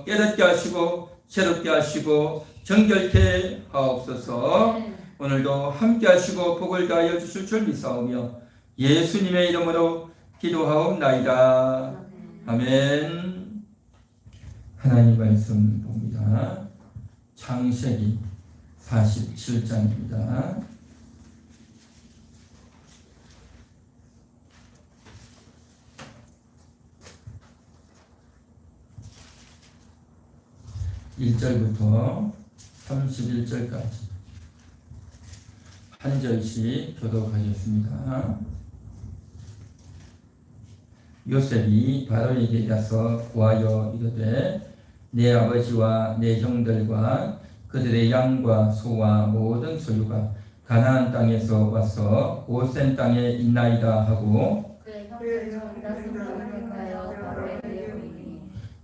깨닫게 하시고 새롭게 하시고 정결케 하옵소서. 오늘도 함께 하시고 복을 다하여 주실 줄 믿사오며 예수님의 이름으로 기도하옵나이다. 아멘. 하나님 말씀 봅니다. 창세기 47장입니다. 1절부터 31절까지 한 절씩 교독하겠습니다. 요셉이 바로에게 가서 구하여 이르되 내 아버지와 내 형들과 그들의 양과 소와 모든 소유가 가나안 땅에서 와서 고센 땅에 있나이다 하고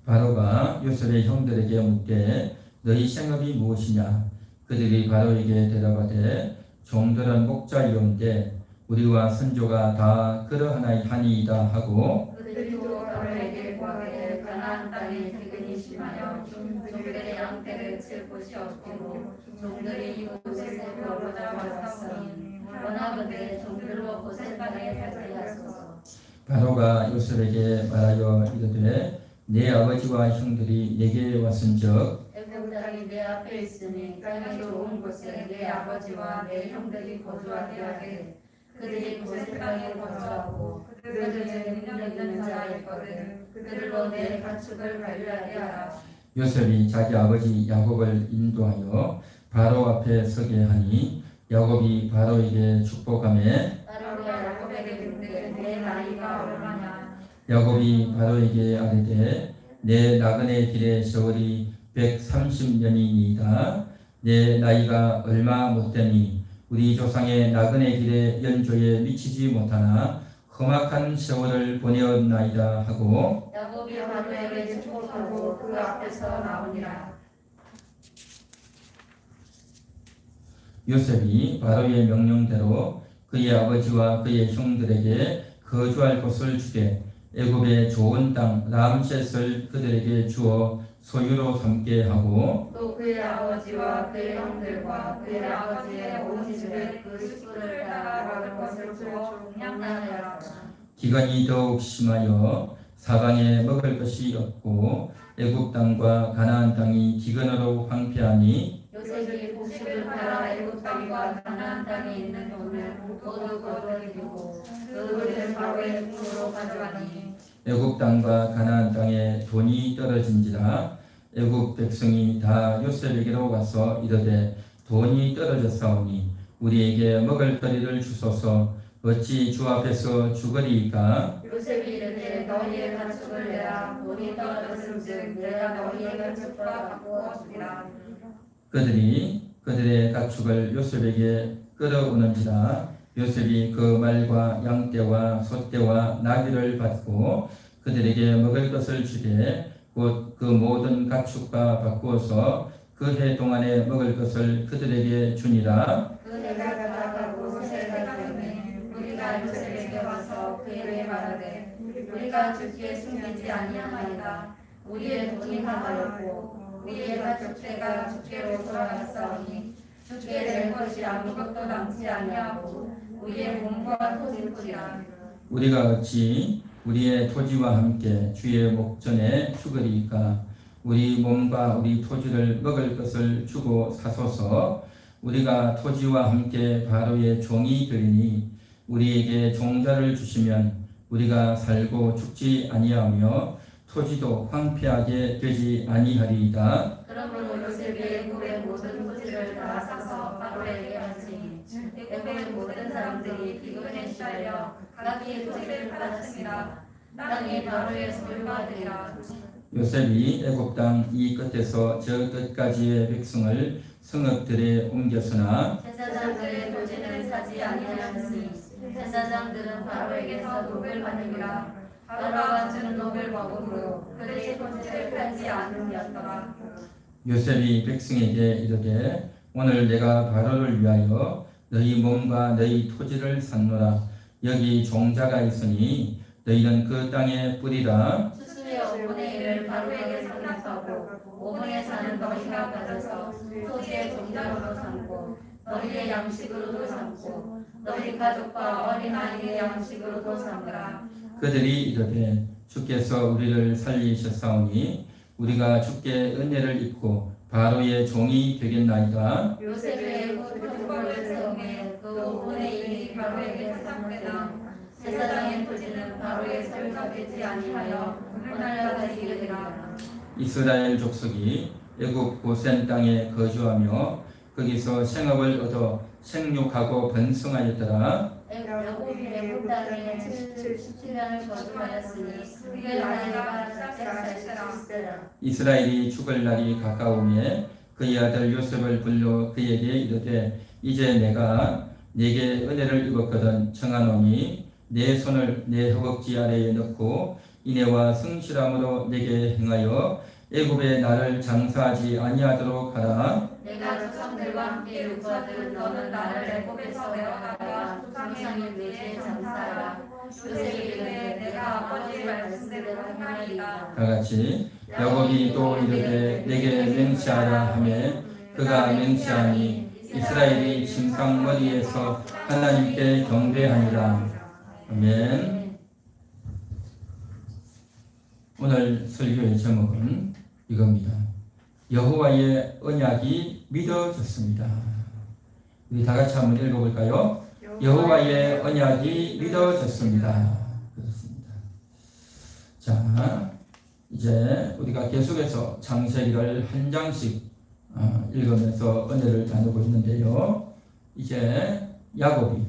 바로가 요셉의 형들에게 묻되 너희 생업이 무엇이냐? 그들이 바로에게 대답하되 종들은 목자이온데 우리와 선조가 다 그러하나이다 하고 그들도 바로에게 구하되 가나안 땅에 기근이 심하여 종들의 양떼를 칠 곳이 없고 종들이 이곳에 거주하고자 왔사오니 원하건대 종들로 고센 땅에 살게 하소서. 바로가 요셉에게 말하여 이르되 내 아버지와 형들이 내게 왔은즉 애굽 땅이 내 앞에 있으니 땅이 좋은 곳에 내 아버지와 내 형들이 거주하게 하되 그들이 고센 땅에 거주하고 그들은 능력 있는 자였거든 그들로 내 가축을 관리하게 하라. 요셉이 자기 아버지 야곱을 인도하여 바로 앞에 서게 하니 야곱이 바로에게 축복하매 바로가 야곱에게 묻되 내 나이가 얼마냐? 야곱이 바로에게 아뢰되 내 나그네 길의 세월이 130년이니이다. 내 나이가 얼마 못되니 우리 조상의 나그네 길의 연조에 미치지 못하나 험악한 세월을 보내었나이다 하고 야곱이 바로에게 축복하고 그 앞에서 나오니라. 요셉이 바로의 명령대로 그의 아버지와 그의 형들에게 거주할 곳을 주되 애굽의 좋은 땅 람셋을 그들에게 주어 소유로 삼게 하고 또 그의 아버지와 그의 형들과 그의 아버지의 온 집에 그 식구를 따라 먹을 것을 주어 종량하여라. 기근이 더욱 심하여 사방에 먹을 것이 없고 애굽 땅과 가나안 땅이 기근으로 황폐하니 요셉이 곡식을 팔아 애굽 땅과 가나안 땅에 있는 돈을 모두 거두어들이고 그 돈을 바로의 궁으로 가져가니 애굽 땅과 가나안 땅에 돈이 떨어진지라 애굽 백성이 다 요셉에게로 가서 이르되 돈이 떨어졌사오니 우리에게 먹을 거리를 주소서. 어찌 주 앞에서 죽으리이까? 요셉이 이르되 너희의 가축을 내라. 돈이 떨어졌은즉 내가 너희의 가축과 바꾸어 주리라. 그들이 그들의 가축을 요셉에게 끌어오는지라 요셉이 그 말과 양떼와 소떼와 나귀를 받고 그들에게 먹을 것을 주되 곧 그 모든 가축과 바꾸어서 그 해 동안에 먹을 것을 그들에게 주니라. 그 해가 다가가고 새해가 되매 우리가 요셉에게 와서 그에게 말하되 우리가 주께 숨기지 아니하나이다. 우리의 돈이 하나였고 우리의 가축대가 주께로 돌아갔사오니 주께 낼 것이 아무것도 남지 아니하고 우리의 몸과 토지뿐이라. 우리가 어찌 우리의 토지와 함께 주의 목전에 죽으리이까? 우리 몸과 우리 토지를 먹을 것을 주고 사소서. 우리가 토지와 함께 바로의 종이 되리니 우리에게 종자를 주시면 우리가 살고 죽지 아니하며 토지도 황폐하게 되지 아니하리이다. 그러므로 요셉이 애굽의 모든 토지를 다 사서 바로에게 하시니 애굽의 모든 사람들이 기근에 시달려 각기 토지를 팔았습니다. 땅이 바로의 소유가 되리라. 요셉이 애굽 땅 이 끝에서 저 끝까지의 백성을 성읍들에 옮겼으나 제사장들의 토지는 사지 아니하였으니 제사장들은 바로에게서 녹을 받으리라. 바로가 준 녹을 먹음으로 그들의 토지를 팔지 않음이었더라. 요셉이 백성에게 이르되 오늘 내가 바로를 위하여 너희 몸과 너희 토지를 샀노라. 여기 종자가 있으니 너희는 그 땅에 뿌리라. 수수의 5분의 1을 바로에게 상납하고 너희는 너희가 가져서 토지의 종자로도 삼고 너희의 양식으로도 삼고 너희 가족과 어린아이의 양식으로도 삼으라. 그들이 이르되 주께서 우리를 살리셨사오니 우리가 주께 은혜를 입고 바로의 종이 되겠나이다. 요셉의 애굽 토지벌을 세우매 그 5분의 1이 바로에게 상대나 제사장의 토지는 바로에 설정되지 아니하여 오늘날까지 이르리라. 이스라엘 족속이 애굽 고센 땅에 거주하며 거기서 생업을 얻어 생육하고 번성하였더라. 애굽이 애굽 땅에 77년을 거주하였으니 그 나이가 147세라. 이스라엘이 죽을 날이 가까우매 그의 아들 요셉을 불러 그에게 이르되 이제 내가 네게 은혜를 입었거든 청하노니 내 손을 내 허벅지 아래에 넣고 인애와 성실함으로 내게 행하여 애굽에 나를 장사하지 아니하도록 하라. 내가 조상들과 함께 육거든 너는 나를 애굽에서 내어다가 조상의 위에 장사하라. 요셉이 이르되 내가 아버지의 말씀대로 행하리이다. 다 같이 야곱이 또 이르되 내게 맹세하라 하매 그가 맹세하니 이스라엘이 침상머리에서 하나님께 경배하니라. 아멘. 오늘 설교의 제목은 이겁니다. 여호와의 언약이 믿어졌습니다. 우리 다 같이 한번 읽어볼까요? 여호와의 언약이 믿어졌습니다. 그렇습니다. 자, 이제 우리가 계속해서 창세기를 한 장씩 읽으면서 은혜를 나누고 있는데요. 이제 야곱이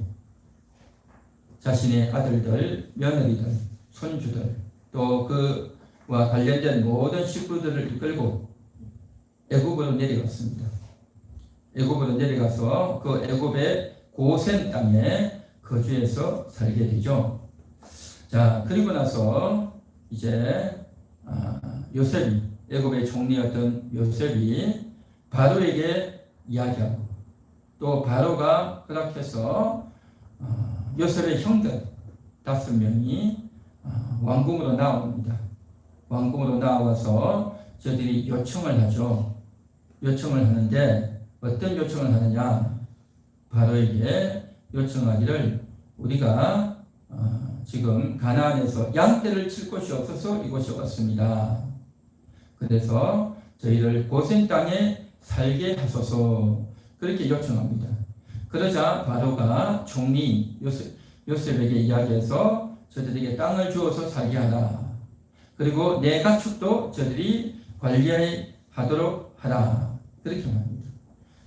자신의 아들들, 며느리들, 손주들, 또 그와 관련된 모든 식구들을 이끌고 애굽으로 내려갔습니다. 애굽으로 내려가서 그 애굽의 고센 땅에 거주해서 살게 되죠. 자, 그리고 나서 이제 요셉이, 애굽의 총리였던 요셉이 바로에게 이야기하고 또 바로가 허락해서 요셉의 형들 5명이 왕궁으로 나옵니다. 왕궁으로 나와서 저들이 요청을 하죠. 요청을 하는데 어떤 요청을 하느냐? 바로에게 요청하기를 우리가 지금 가나안에서 양떼를 칠 곳이 없어서 이곳에 왔습니다. 그래서 저희를 고센 땅에 살게 하소서 그렇게 요청합니다. 그러자 바로가 총리 요셉에게 이야기해서 저들에게 땅을 주어서 살게 하라. 그리고 내 가축도 저들이 관리하도록 하라. 그렇게 말합니다.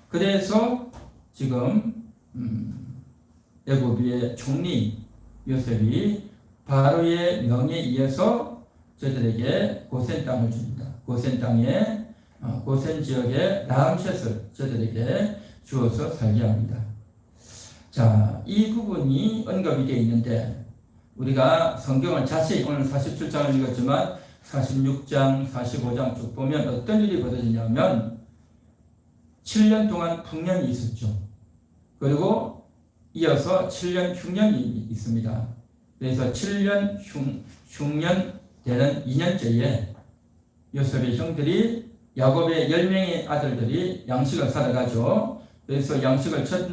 그래서 지금 애굽의 총리 요셉이 바로의 명에 의해서 저들에게 고센 땅을 줍니다. 고센 땅에 고센 지역의 라암셋을 저들에게 주어서 살게 합니다. 자, 이 부분이 언급이 되어 있는데 우리가 성경을 자세히 오늘 47장을 읽었지만 46장, 45장 쭉 보면 어떤 일이 벌어지냐면 7년 동안 풍년이 있었죠. 그리고 이어서 7년 흉년이 있습니다. 그래서 7년 흉년 되는 2년째에 요셉의 형들이 야곱의 10명의 아들들이 양식을 사러 가죠. 그래서 양식을 첫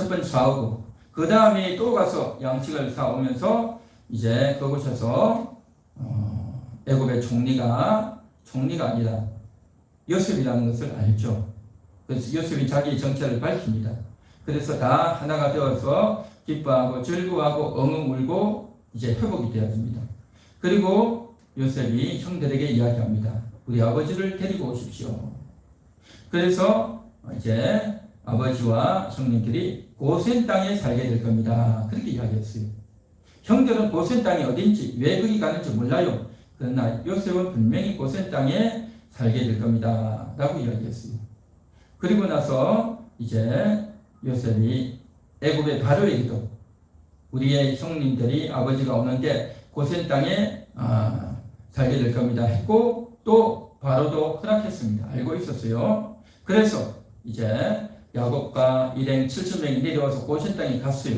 번 사오고 그 다음에 또 가서 양식을 사오면서 이제 그곳에서 애굽의 총리가 아니라 요셉이라는 것을 알죠. 그래서 요셉이 자기 정체를 밝힙니다. 그래서 다 하나가 되어서 기뻐하고 즐거워하고 엉엉 울고 이제 회복이 되어집니다. 그리고 요셉이 형들에게 이야기합니다. 우리 아버지를 데리고 오십시오. 그래서 이제 아버지와 형님들이 고센 땅에 살게 될 겁니다. 그렇게 이야기했어요. 형들은 고센 땅이 어딘지 왜 거기 가는지 몰라요. 그러나 요셉은 분명히 고센 땅에 살게 될 겁니다. 라고 이야기했어요. 그리고 나서 이제 요셉이 애굽의 바로에게도 우리의 형님들이 아버지가 오는데 고센 땅에 살게 될 겁니다 했고 또 바로도 허락했습니다. 알고 있었어요. 그래서 이제 야곱과 일행 7,000명이 내려와서 고센 땅에 갔어요.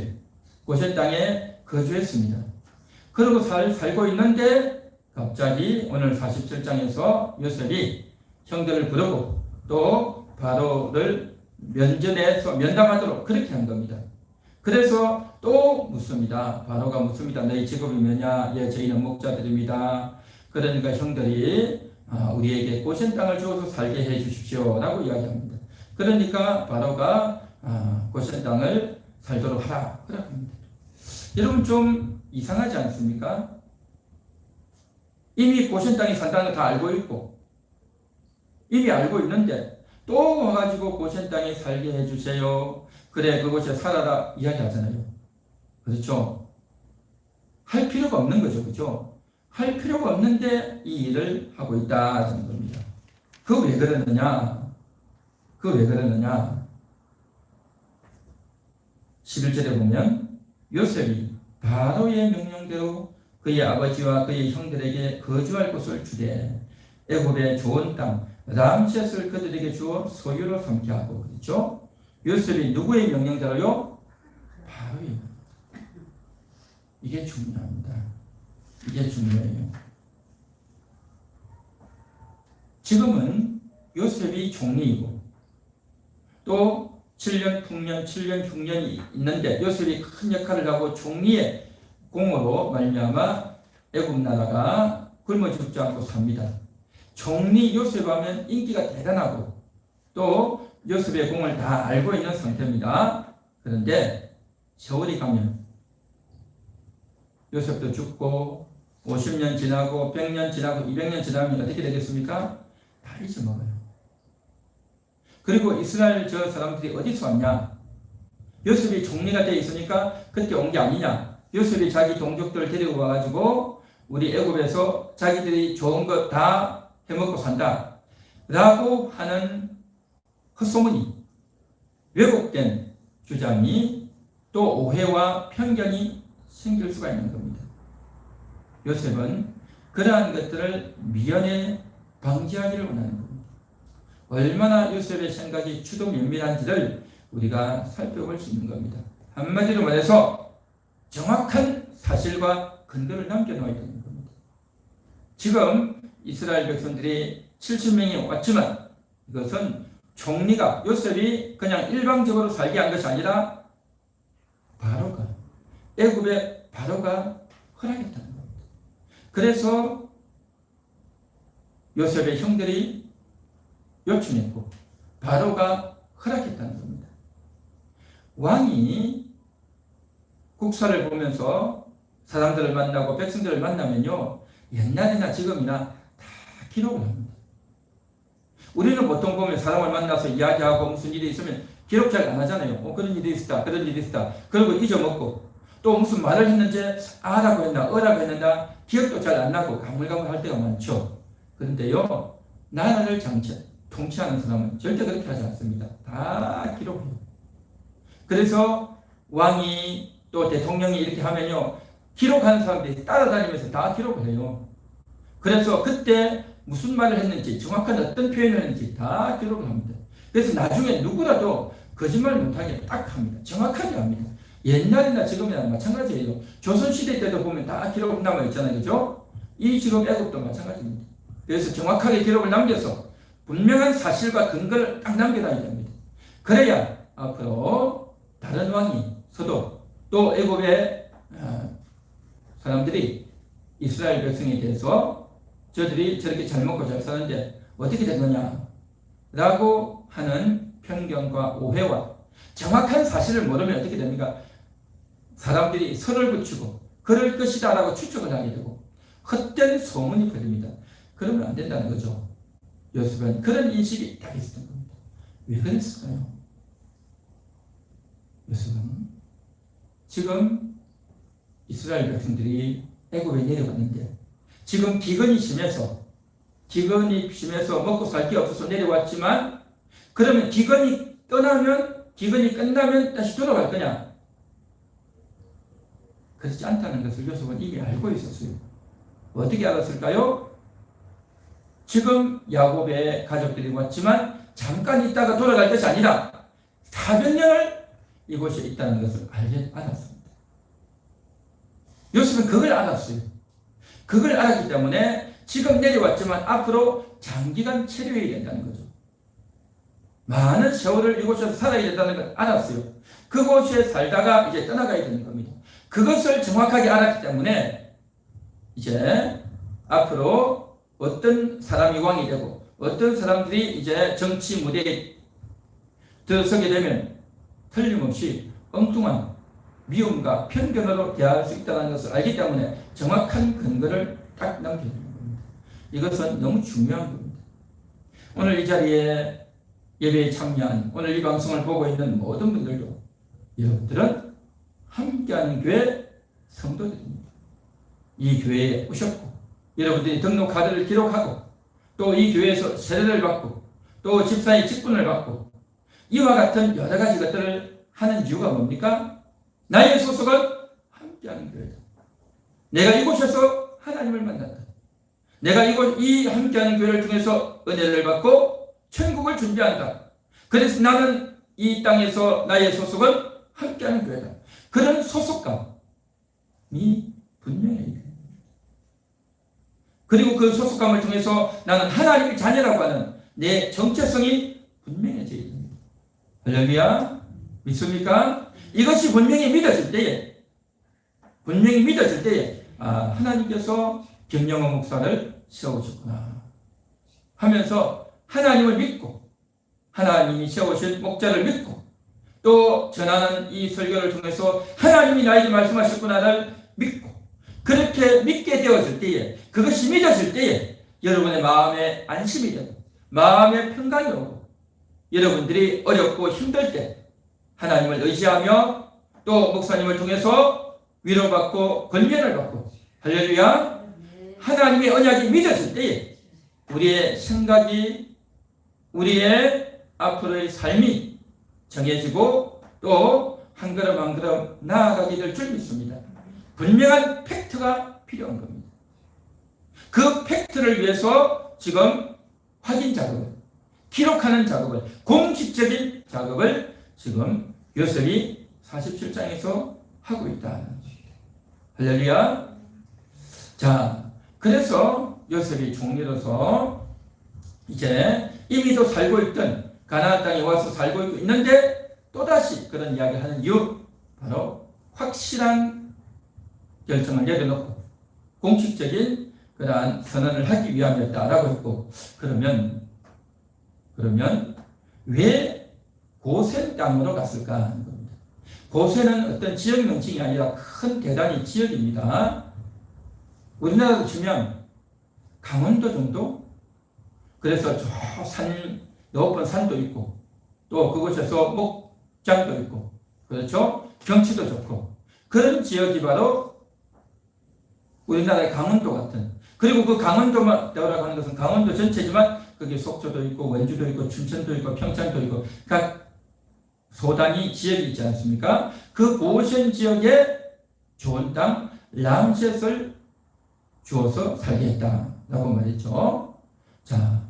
고센 땅에 거주했습니다. 그러고 살고 있는데 갑자기 오늘 47장에서 요셉이 형들을 부르고 또 바로를 면전에서 면담하도록 그렇게 한 겁니다. 그래서 또 묻습니다. 바로가 묻습니다. 너희 직업이 뭐냐? 예, 저희는 목자들입니다. 그러니까 형들이 우리에게 고센 땅을 주어서 살게 해 주십시오 라고 이야기합니다. 그러니까 바로가 고센 땅을 살도록 하라 그렇게 합니다. 여러분 좀 이상하지 않습니까? 이미 고센 땅에 산다는 거 다 알고 있고 이미 알고 있는데 또 와가지고 고센 땅에 살게 해주세요. 그래 그곳에 살아라 이야기하잖아요. 그렇죠? 할 필요가 없는 거죠. 그렇죠? 할 필요가 없는데 이 일을 하고 있다는 겁니다. 그 왜 그러느냐? 11절에 보면 요셉이 바로의 명령대로 그의 아버지와 그의 형들에게 거주할 곳을 주되 애굽의 좋은 땅 람셋을 그들에게 주어 소유로 삼게 하고 그렇죠? 요셉이 누구의 명령대로요? 바로의. 이게 중요합니다. 이게 중요해요. 지금은 요셉이 총리이고 또 7년 풍년, 7년 흉년이 있는데 요셉이 큰 역할을 하고 총리의 공으로 말미암아 애굽 나라가 굶어 죽지 않고 삽니다. 총리 요셉 하면 인기가 대단하고 또 요셉의 공을 다 알고 있는 상태입니다. 그런데 세월이 가면 요셉도 죽고 50년 지나고 100년 지나고 200년 지나면 어떻게 되겠습니까? 다 잊어먹어요. 그리고 이스라엘 저 사람들이 어디서 왔냐? 요셉이 총리가 돼 있으니까 그때 온 게 아니냐? 요셉이 자기 동족들 데리고 와가지고 우리 애굽에서 자기들이 좋은 것 다 해먹고 산다 라고 하는 헛소문이 왜곡된 주장이 또 오해와 편견이 생길 수가 있는 겁니다. 요셉은 그러한 것들을 미연에 방지하기를 원하는 겁니다. 얼마나 요셉의 생각이 추도 면밀한지를 우리가 살펴볼 수 있는 겁니다. 한마디로 말해서 정확한 사실과 근거를 남겨놓아야 되는 겁니다. 지금 이스라엘 백성들이 70명이 왔지만 이것은 총리가 요셉이 그냥 일방적으로 살게 한 것이 아니라 바로가 애굽의 바로가 허락했다는 겁니다. 그래서 요셉의 형들이 요청했고 바로가 허락했다는 겁니다. 왕이 국사를 보면서 사람들을 만나고 백성들을 만나면요 옛날이나 지금이나 다 기록을 합니다. 우리는 보통 보면 사람을 만나서 이야기하고 무슨 일이 있으면 기록 잘 안 하잖아요. 그런 일이 있었다 그런 일이 있었다 그리고 잊어먹고 또 무슨 말을 했는지 아라고 했나 어라고 했는가 기억도 잘 안 나고 가물가물할 때가 많죠. 그런데요 나라를 통치하는 사람은 절대 그렇게 하지 않습니다. 다 기록해요. 그래서 왕이 또 대통령이 이렇게 하면요 기록하는 사람들이 따라다니면서 다 기록을 해요. 그래서 그때 무슨 말을 했는지 정확한 어떤 표현을 했는지 다 기록을 합니다. 그래서 나중에 누구라도 거짓말 못하게 딱 합니다. 정확하게 합니다. 옛날이나 지금이나 마찬가지예요. 조선시대 때도 보면 다 기록 남아있잖아요. 그죠? 이 지금 애국도 마찬가지입니다. 그래서 정확하게 기록을 남겨서 분명한 사실과 근거를 딱 남겨놔야 됩니다. 그래야 앞으로 다른 왕이 서도 또 애국의 사람들이 이스라엘 백성에 대해서 저들이 저렇게 잘 먹고 잘 사는데 어떻게 된 거냐 라고 하는 편견과 오해와 정확한 사실을 모르면 어떻게 됩니까? 사람들이 설을 붙이고 그럴 것이다 라고 추측을 하게 되고 헛된 소문이 퍼집니다. 그러면 안 된다는 거죠. 요셉은 그런 인식이 딱 있었던 겁니다. 왜 그랬을까요? 요셉은 지금 이스라엘 백성들이 애굽에 내려왔는데 지금 기근이 심해서 먹고 살 게 없어서 내려왔지만 그러면 기근이 끝나면 다시 돌아갈 거냐? 그렇지 않다는 것을 요셉은 이미 알고 있었어요. 어떻게 알았을까요? 지금 야곱의 가족들이 왔지만 잠깐 있다가 돌아갈 것이 아니라 400년을 이곳에 있다는 것을 알았습니다. 요셉은 그걸 알았어요. 그걸 알았기 때문에 지금 내려왔지만 앞으로 장기간 체류해야 된다는 거죠. 많은 세월을 이곳에서 살아야 된다는 걸 알았어요. 그곳에 살다가 이제 떠나가야 되는 겁니다. 그것을 정확하게 알았기 때문에 이제 앞으로 어떤 사람이 왕이 되고 어떤 사람들이 이제 정치 무대에 들어서게 되면 틀림없이 엉뚱한 미움과 편견으로 대할 수 있다는 것을 알기 때문에 정확한 근거를 딱 남겨주는 겁니다. 이것은 너무 중요한 겁니다. 오늘 이 자리에 예배에 참여한, 오늘 이 방송을 보고 있는 모든 분들도 여러분들은 함께하는 교회 성도들입니다. 이 교회에 오셨고 여러분들이 등록 카드를 기록하고 또 이 교회에서 세례를 받고 또 집사의 직분을 받고 이와 같은 여러 가지 것들을 하는 이유가 뭡니까? 나의 소속은 함께하는 교회다. 내가 이곳에서 하나님을 만났다. 내가 이 함께하는 교회를 통해서 은혜를 받고 천국을 준비한다. 그래서 나는 이 땅에서 나의 소속은 함께하는 교회다. 그런 소속감이 분명해야 됩니다. 그리고 그 소속감을 통해서 나는 하나님의 자녀라고 하는 내 정체성이 분명해져야 됩니다. 할렐루야. 믿습니까? 이것이 분명히 믿어질 때에 하나님께서 김영호 목사를 세우셨구나 하면서 하나님을 믿고 하나님이 세우실 목자를 믿고 또 전하는 이 설교를 통해서 하나님이 나에게 말씀하셨구나를 믿고 그렇게 믿게 되어질 때에 그것이 믿어질 때에 여러분의 마음에 안심이 되고 마음에 평강이 오고 여러분들이 어렵고 힘들 때 하나님을 의지하며 또 목사님을 통해서 위로받고 권면을 받고 할렐루야 하나님의 언약이 믿어질 때에 우리의 생각이 우리의 앞으로의 삶이 정해지고 또 한 걸음 한 걸음 나아가게 될 줄 믿습니다. 분명한 팩트가 필요한 겁니다. 그 팩트를 위해서 지금 확인 작업을 기록하는 작업을 공식적인 작업을 지금 요셉이 47장에서 하고 있다. 할렐루야. 자, 그래서 요셉이 종리로서 이제 이미도 살고 있던 가나안 땅에 와서 살고 있는데 또다시 그런 이야기를 하는 이유 바로 확실한 결정을 내려놓고 공식적인 그러한 선언을 하기 위함이었다라고 했고 그러면 왜 고센 땅으로 갔을까 하는 겁니다. 고센은 어떤 지역 명칭이 아니라 큰 대단히 지역입니다. 우리나라로 치면 강원도 정도? 그래서 저 산, 높은 산도 있고 또 그곳에서 목장도 있고 그렇죠? 경치도 좋고 그런 지역이 바로 우리나라의 강원도 같은 그리고 그 강원도라고 하는 것은 강원도 전체지만 거기에 속초도 있고 원주도 있고 춘천도 있고 평창도 있고 각 소단위 지역이 있지 않습니까? 그 고센 지역에 좋은 땅 람셋을 주어서 살게 했다라고 말했죠. 자,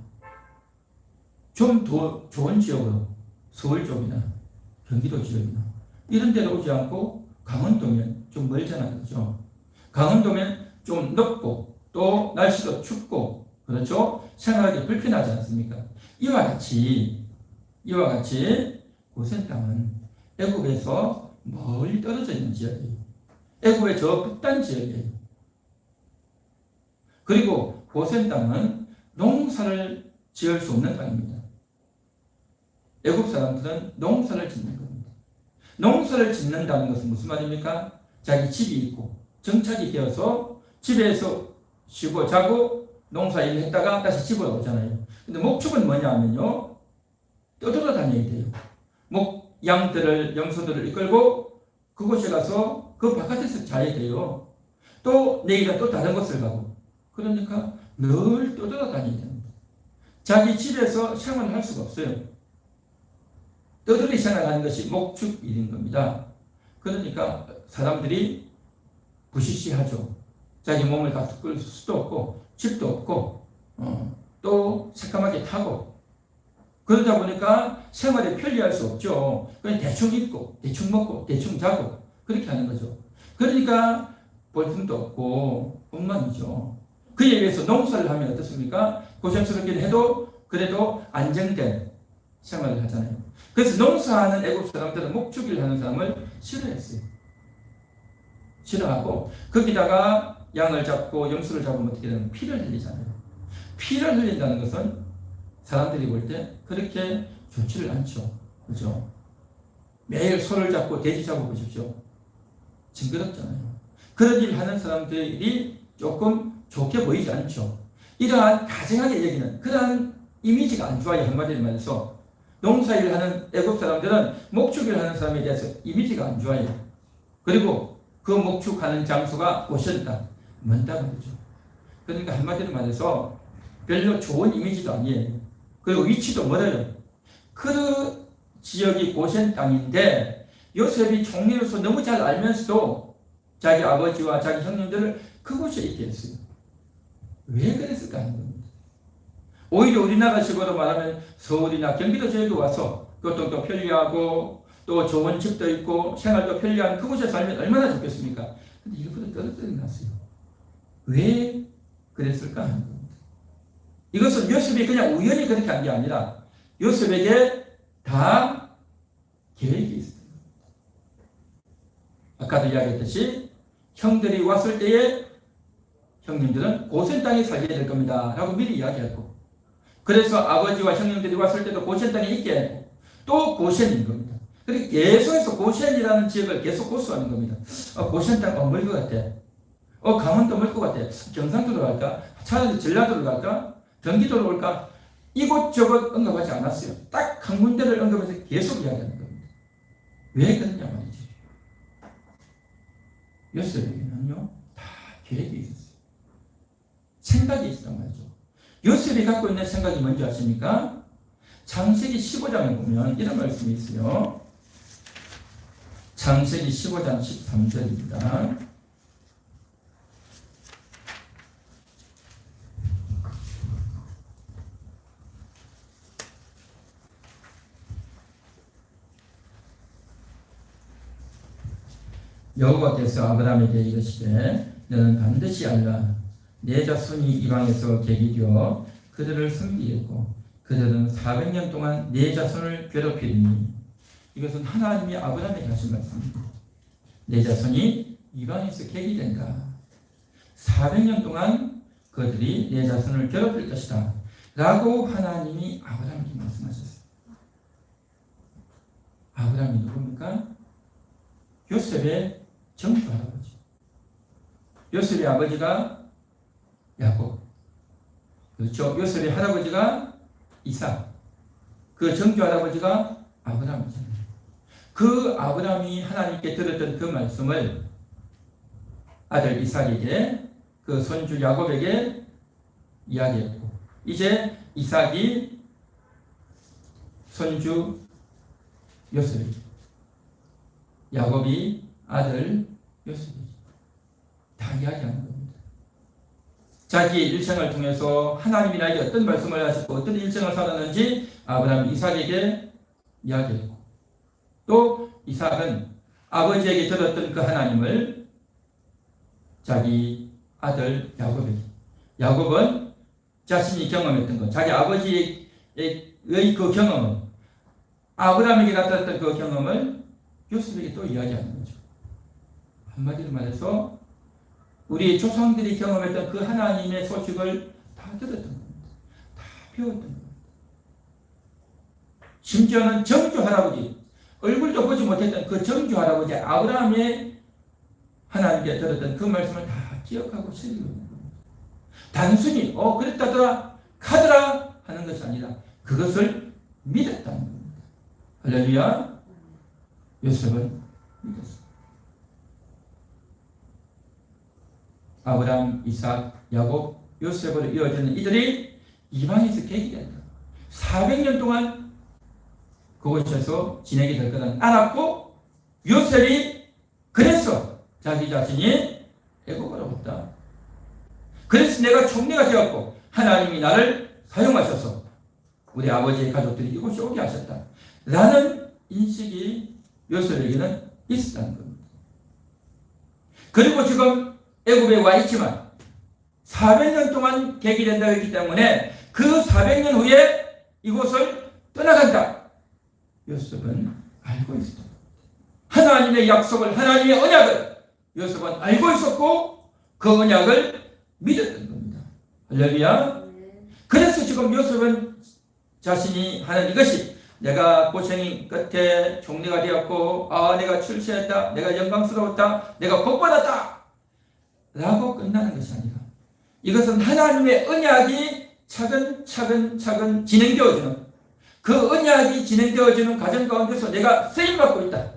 좀 더 좋은 지역으로 서울 쪽이나 경기도 지역이나 이런 데로 오지 않고 강원도면 좀 멀잖아요. 그렇죠? 강원도면 좀 넓고 또 날씨도 춥고 그렇죠? 생활하기 불편하지 않습니까? 이와 같이 고센 땅은 애굽에서 멀리 떨어져 있는 지역이에요. 애굽의 저 북단 지역이에요. 그리고 고센 땅은 농사를 지을 수 없는 땅입니다. 애굽 사람들은 농사를 짓는 겁니다. 농사를 짓는다는 것은 무슨 말입니까? 자기 집이 있고 정착이 되어서 집에서 쉬고 자고 농사 일을 했다가 다시 집으로 오잖아요. 근데 목축은 뭐냐 하면요. 떠돌아다녀야 돼요. 양들을, 염소들을 이끌고 그곳에 가서 그 바깥에서 자야 돼요. 또 내일은 또 다른 곳을 가고. 그러니까 늘 떠돌아다녀야 됩니다. 자기 집에서 생활을 할 수가 없어요. 떠돌이 생활하는 것이 목축 일인 겁니다. 그러니까 사람들이 부시시하죠. 자기 몸을 가꿀 수도 없고 집도 없고 또 새까맣게 타고 그러다 보니까 생활에 편리할 수 없죠. 그냥 대충 입고 대충 먹고 대충 자고 그렇게 하는 거죠. 그러니까 볼품도 없고 엉망이죠. 그에 비해서 농사를 하면 어떻습니까? 고생스럽긴 해도 그래도 안정된 생활을 하잖아요. 그래서 농사하는 애국 사람들은 목축일 하는 사람을 싫어했어요. 싫어하고 거기다가 양을 잡고 염소를 잡으면 어떻게 되면 피를 흘리잖아요. 피를 흘린다는 것은 사람들이 볼 때 그렇게 좋지를 않죠. 그죠? 매일 소를 잡고 돼지 잡아보십시오. 징그럽잖아요. 그런 일 하는 사람들이 조금 좋게 보이지 않죠. 이러한 다정하게 여기는 그러한 이미지가 안 좋아요. 한마디로 말해서 농사일 하는 애국 사람들은 목축일 하는 사람에 대해서 이미지가 안 좋아요. 그리고 그 목축하는 장소가 고센다. 먼다 말이죠. 그러니까 한마디로 말해서 별로 좋은 이미지도 아니에요. 그리고 위치도 멀어요. 그 지역이 고센 땅인데 요셉이 총리로서 너무 잘 알면서도 자기 아버지와 자기 형님들을 그곳에 있게 했어요. 왜 그랬을까 하는 겁니다. 오히려 우리나라식으로 말하면 서울이나 경기도 지역에 와서 교통도 편리하고 또 좋은 집도 있고 생활도 편리한 그곳에 살면 얼마나 좋겠습니까? 근데 일부러 떨어뜨려 놨어요. 왜 그랬을까 하는 겁니다. 이것은 요셉이 그냥 우연히 그렇게 한 게 아니라 요셉에게 다 계획이 있습니다. 아까도 이야기했듯이 형들이 왔을 때에 형님들은 고센 땅에 살게 될 겁니다 라고 미리 이야기했고, 그래서 아버지와 형님들이 왔을 때도 고센 땅에 있게 했고 또 고센인 겁니다. 그리고 계속해서 고센이라는 지역을 계속 고수하는 겁니다. 고센 땅 멀 것 같아. 강원도 멀 것 같아. 경상도로 갈까? 차라리 전라도로 갈까? 경기도로 올까? 이곳저곳 언급하지 않았어요. 딱 한 군데를 언급해서 계속 이야기하는 겁니다. 왜 그러냐 말이죠. 요셉에게는요 다 계획이 있었어요. 생각이 있었단 말이죠. 요셉이 갖고 있는 생각이 뭔지 아십니까? 창세기 15장에 보면 이런 말씀이 있어요. 창세기 15장 13절입니다. 여호와께서 아브라함에게 이르시되 너는 반드시 알라. 내 자손이 이방에서 계기되어 그들을 섬기겠고 그들은 400년 동안 내 자손을 괴롭히리니. 이것은 하나님이 아브라함에게 하신 말씀입니다. 내 자손이 이방에서 계기된다. 400년 동안 그들이 내 자손을 괴롭힐 것이다 라고 하나님이 아브라함에게 말씀하셨어요. 아브라함이 누굽니까? 요셉의 정조 할아버지. 요셉의 아버지가 야곱. 그렇죠. 요셉의 할아버지가 이삭. 그 정조 할아버지가 아브라함이잖아요. 그 아브라함이 하나님께 들었던 그 말씀을 아들 이삭에게, 그 손주 야곱에게 이야기했고, 이제 이삭이 손주 요셉에게, 야곱이 아들 요셉이죠. 다 이야기하는 겁니다. 자기의 일생을 통해서 하나님이 나에게 어떤 말씀을 하셨고 어떤 일생을 살았는지 아브라함 이삭에게 이야기했고, 또 이삭은 아버지에게 들었던 그 하나님을 자기 아들 야곱에게, 야곱은 자신이 경험했던 것, 자기 아버지의 그 경험을, 아브라함에게 나타났던 그 경험을 요셉에게 또 이야기하는 거죠. 한마디로 말해서 우리 조상들이 경험했던 그 하나님의 소식을 다 들었던 겁니다. 다 배웠던 겁니다. 심지어는 정조 할아버지, 얼굴도 보지 못했던 그 정조 할아버지 아브라함의 하나님께 들었던 그 말씀을 다 기억하고 새기고 있는 겁니다. 단순히 그랬다더라 가더라 하는 것이 아니라 그것을 믿었다는 겁니다. 할렐루야. 요셉은 믿었습니다. 아브라함, 이삭, 야곱, 요셉으로 이어지는 이들이 이방에서 계기된다. 400년 동안 그곳에서 지내게 될 거라는 알았고, 요셉이 그래서 자기 자신이 애국으로 왔다. 그래서 내가 총리가 되었고 하나님이 나를 사용하셔서 우리 아버지의 가족들이 이곳에 오게 하셨다 라는 인식이 요셉에게는 있었다는 겁니다. 그리고 지금 애굽에 와 있지만 400년 동안 계기된다고 했기 때문에 그 400년 후에 이곳을 떠나간다. 요셉은 알고 있었다. 하나님의 약속을, 하나님의 언약을 요셉은 알고 있었고 그 언약을 믿었던 겁니다. 할렐루야. 그래서 지금 요셉은 자신이 하는 이것이 내가 고생 끝에 총리가 되었고 내가 출세했다, 내가 영광스러웠다, 내가 복받았다 라고 끝나는 것이 아니라 이것은 하나님의 언약이 차근차근 진행되어지는, 그 언약이 진행되어지는 과정 가운데서 내가 쓰임받고 있다,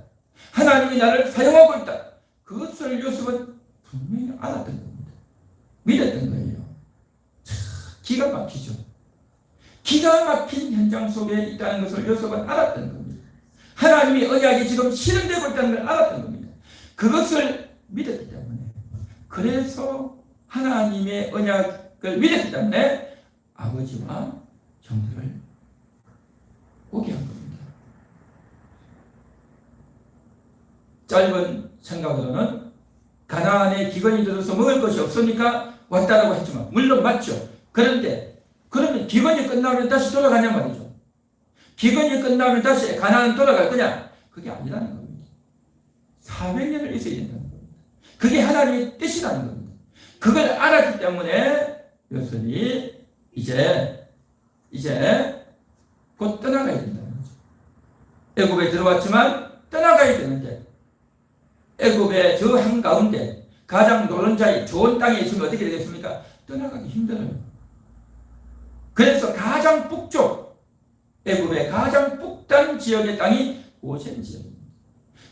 하나님이 나를 사용하고 있다, 그것을 요셉은 분명히 알았던 겁니다. 믿었던 거예요. 기가 막히죠. 기가 막힌 현장 속에 있다는 것을 요셉은 알았던 겁니다. 하나님의 언약이 지금 실현되고 있다는 걸 알았던 겁니다. 그것을 믿었기 때문에, 그래서 하나님의 언약을 믿었기 때문에 아버지와 형들을 오게 한 겁니다. 짧은 생각으로는 가나안에 기근이 들어서 먹을 것이 없으니까 왔다라고 했지만 물론 맞죠. 그런데 그러면 기근이 끝나면 다시 돌아가냐 말이죠. 기근이 끝나면 다시 가나안 돌아갈 거냐? 그게 아니라는 겁니다. 400년을 있어야 된다는 겁니다. 그게 하나님의 뜻이라는 겁니다. 그걸 알았기 때문에 요셉이 이제 곧 떠나가야 된다는 거죠. 애굽에 들어왔지만 떠나가야 되는데 애굽의 저 한가운데 가장 노른자의 좋은 땅에 있으면 어떻게 되겠습니까? 떠나가기 힘들어요. 그래서 가장 북쪽, 애굽의 가장 북단 지역의 땅이 고센 지역입니다.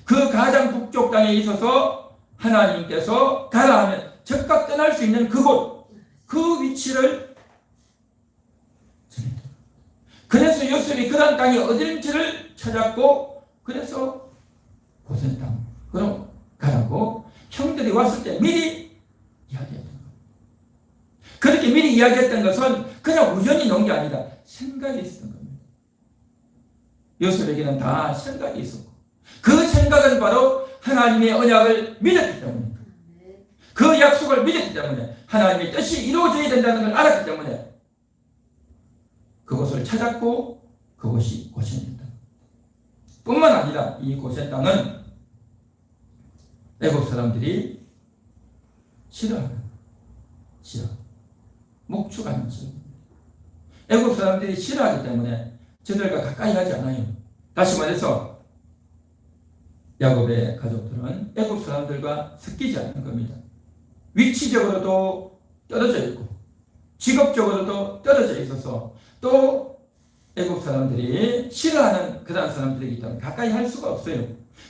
그 가장 북쪽 땅에 있어서 하나님께서 가라 하면 즉각 떠날 수 있는 그곳, 그 위치를 정해요. 그래서 요셉이 그런 땅이 어딘지를 찾았고, 그래서 고센 땅, 그럼 가라고 형들이 왔을 때 미리 이야기했던 겁니다. 그렇게 미리 이야기했던 것은 그냥 우연히 놓은 게 아니라 생각이 있었던 겁니다. 요셉에게는 다 생각이 있었고, 그 생각은 바로 하나님의 언약을 믿었기 때문입니다. 그 약속을 믿었기 때문에, 하나님의 뜻이 이루어져야 된다는 걸 알았기 때문에 그것을 찾았고 그것이 고센이었다. 뿐만 아니라 이 고센 땅은 애굽 사람들이 싫어하는 지역, 목축하는 지역입니다. 애굽 사람들이 싫어하기 때문에 저들과 가까이 하지 않아요. 다시 말해서 야곱의 가족들은 애굽 사람들과 섞이지 않는 겁니다. 위치적으로도 떨어져 있고 직업적으로도 떨어져 있어서 또 애굽 사람들이 싫어하는 그런 사람들이기 때문에 가까이 할 수가 없어요.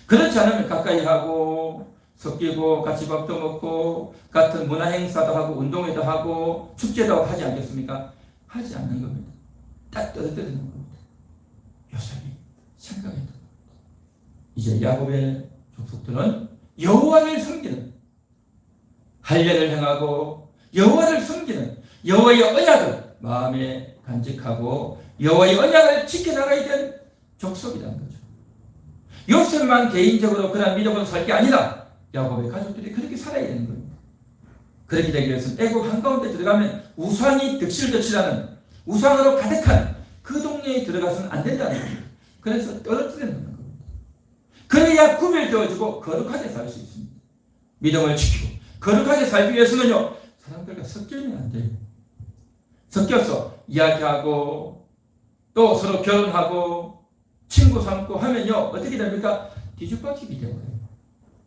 그렇지 않으면 가까이 하고 섞이고 같이 밥도 먹고 같은 문화 행사도 하고 운동회도 하고 축제도 하지 않겠습니까? 하지 않는 겁니다. 딱 떨어뜨리는 겁니다. 요셉이 생각했던 겁니다. 이제 야곱의 족속들은 여호와를 섬기는, 할례를 행하고 여호와를 섬기는, 여호와의 언약을 마음에 간직하고 여호와의 언약을 지켜나가야 될 족속이라는 거죠. 요셉만 개인적으로 그런 믿음으로 살 게 아니라 야곱의 가족들이 그렇게 살아야 되는 겁니다. 그렇게 되기 위해서는 애굽 한가운데 들어가면 우상이 득실득실하는, 우상으로 가득한 그 동네에 들어가서는 안 된다는 겁니다. 그래서 떨어뜨리는 겁니다. 그래야 구별되어지고 거룩하게 살 수 있습니다. 믿음을 지키고 거룩하게 살기 위해서는요, 사람들과 섞이면 안 돼요. 섞여서 이야기하고 또 서로 결혼하고 친구 삼고 하면요, 어떻게 됩니까? 뒤죽박죽이 되어요.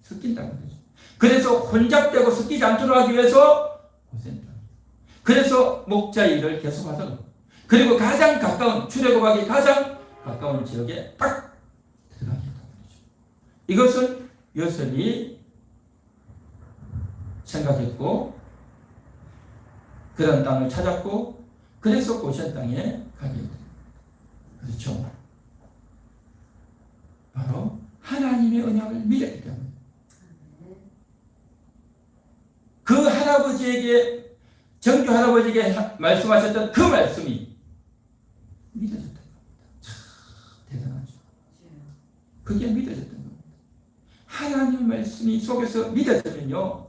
섞인다는 거죠. 그래서 혼잡되고 섞이지 않도록 하기 위해서 고생다. 그래서 목자의 일을 계속하도록, 그리고 가장 가까운, 출애굽하기 가장 가까운 지역에 딱 들어가게 했다는 거죠. 이것은 요셉이 생각했고 그런 땅을 찾았고, 그래서 고센 땅에 가게 됩니다. 그렇죠. 바로 하나님의 언약을 믿었기 때문에 그 할아버지에게, 정규 할아버지에게 말씀하셨던 그 말씀이 믿어졌던 겁니다. 참 대단하죠. 그게 믿어졌던 겁니다. 하나님의 말씀이 속에서 믿어지면요,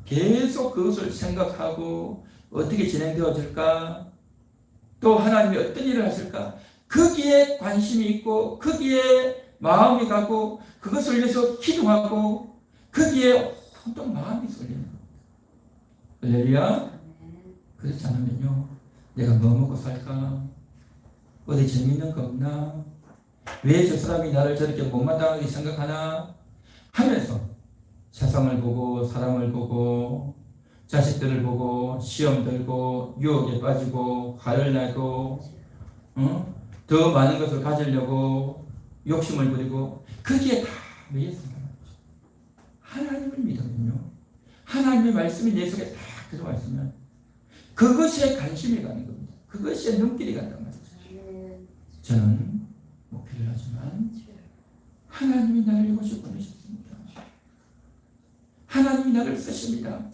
계속 그것을 생각하고 어떻게 진행되어질까, 또 하나님이 어떤 일을 하실까? 거기에 관심이 있고 거기에 마음이 가고 그것을 위해서 기도하고 거기에 온통 마음이 쏠리는 거예요. 할렐루야. 그렇지 않으면요, 내가 뭐 먹고 살까? 어디 재밌는 거 없나? 왜 저 사람이 나를 저렇게 못마땅하게 생각하나? 하면서 세상을 보고 사람을 보고 자식들을 보고 시험 들고 유혹에 빠지고 화를 내고 더 많은 것을 가지려고 욕심을 부리고 거기에 다 왜 있습니까? 하나님을 믿으면요, 하나님의 말씀이 내 속에 다 들어와 있으면 그것에 관심이 가는 겁니다. 그것에 눈길이 간단 말이죠. 저는 목표를 하지만 하나님이 나를 이곳에 보내셨습니다. 하나님이 나를 쓰십니다.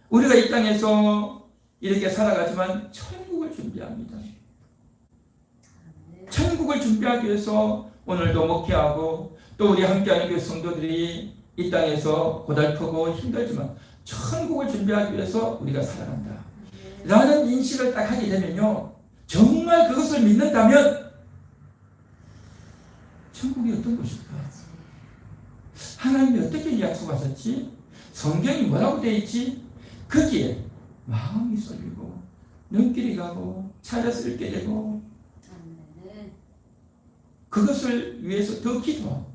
우리가 이 땅에서 이렇게 살아가지만 천국을 준비합니다. 천국을 준비하기 위해서 오늘도 목회하고 또 우리 함께하는 교회 성도들이 이 땅에서 고달프고 힘들지만 천국을 준비하기 위해서 우리가 살아간다 라는 인식을 딱 하게 되면요, 정말 그것을 믿는다면 천국이 어떤 곳일까? 하나님이 어떻게 약속하셨지? 성경이 뭐라고 되어 있지? 거기에 마음이 쏠리고 눈길이 가고 찾아서 읽게 되고 그것을 위해서 더 기도하고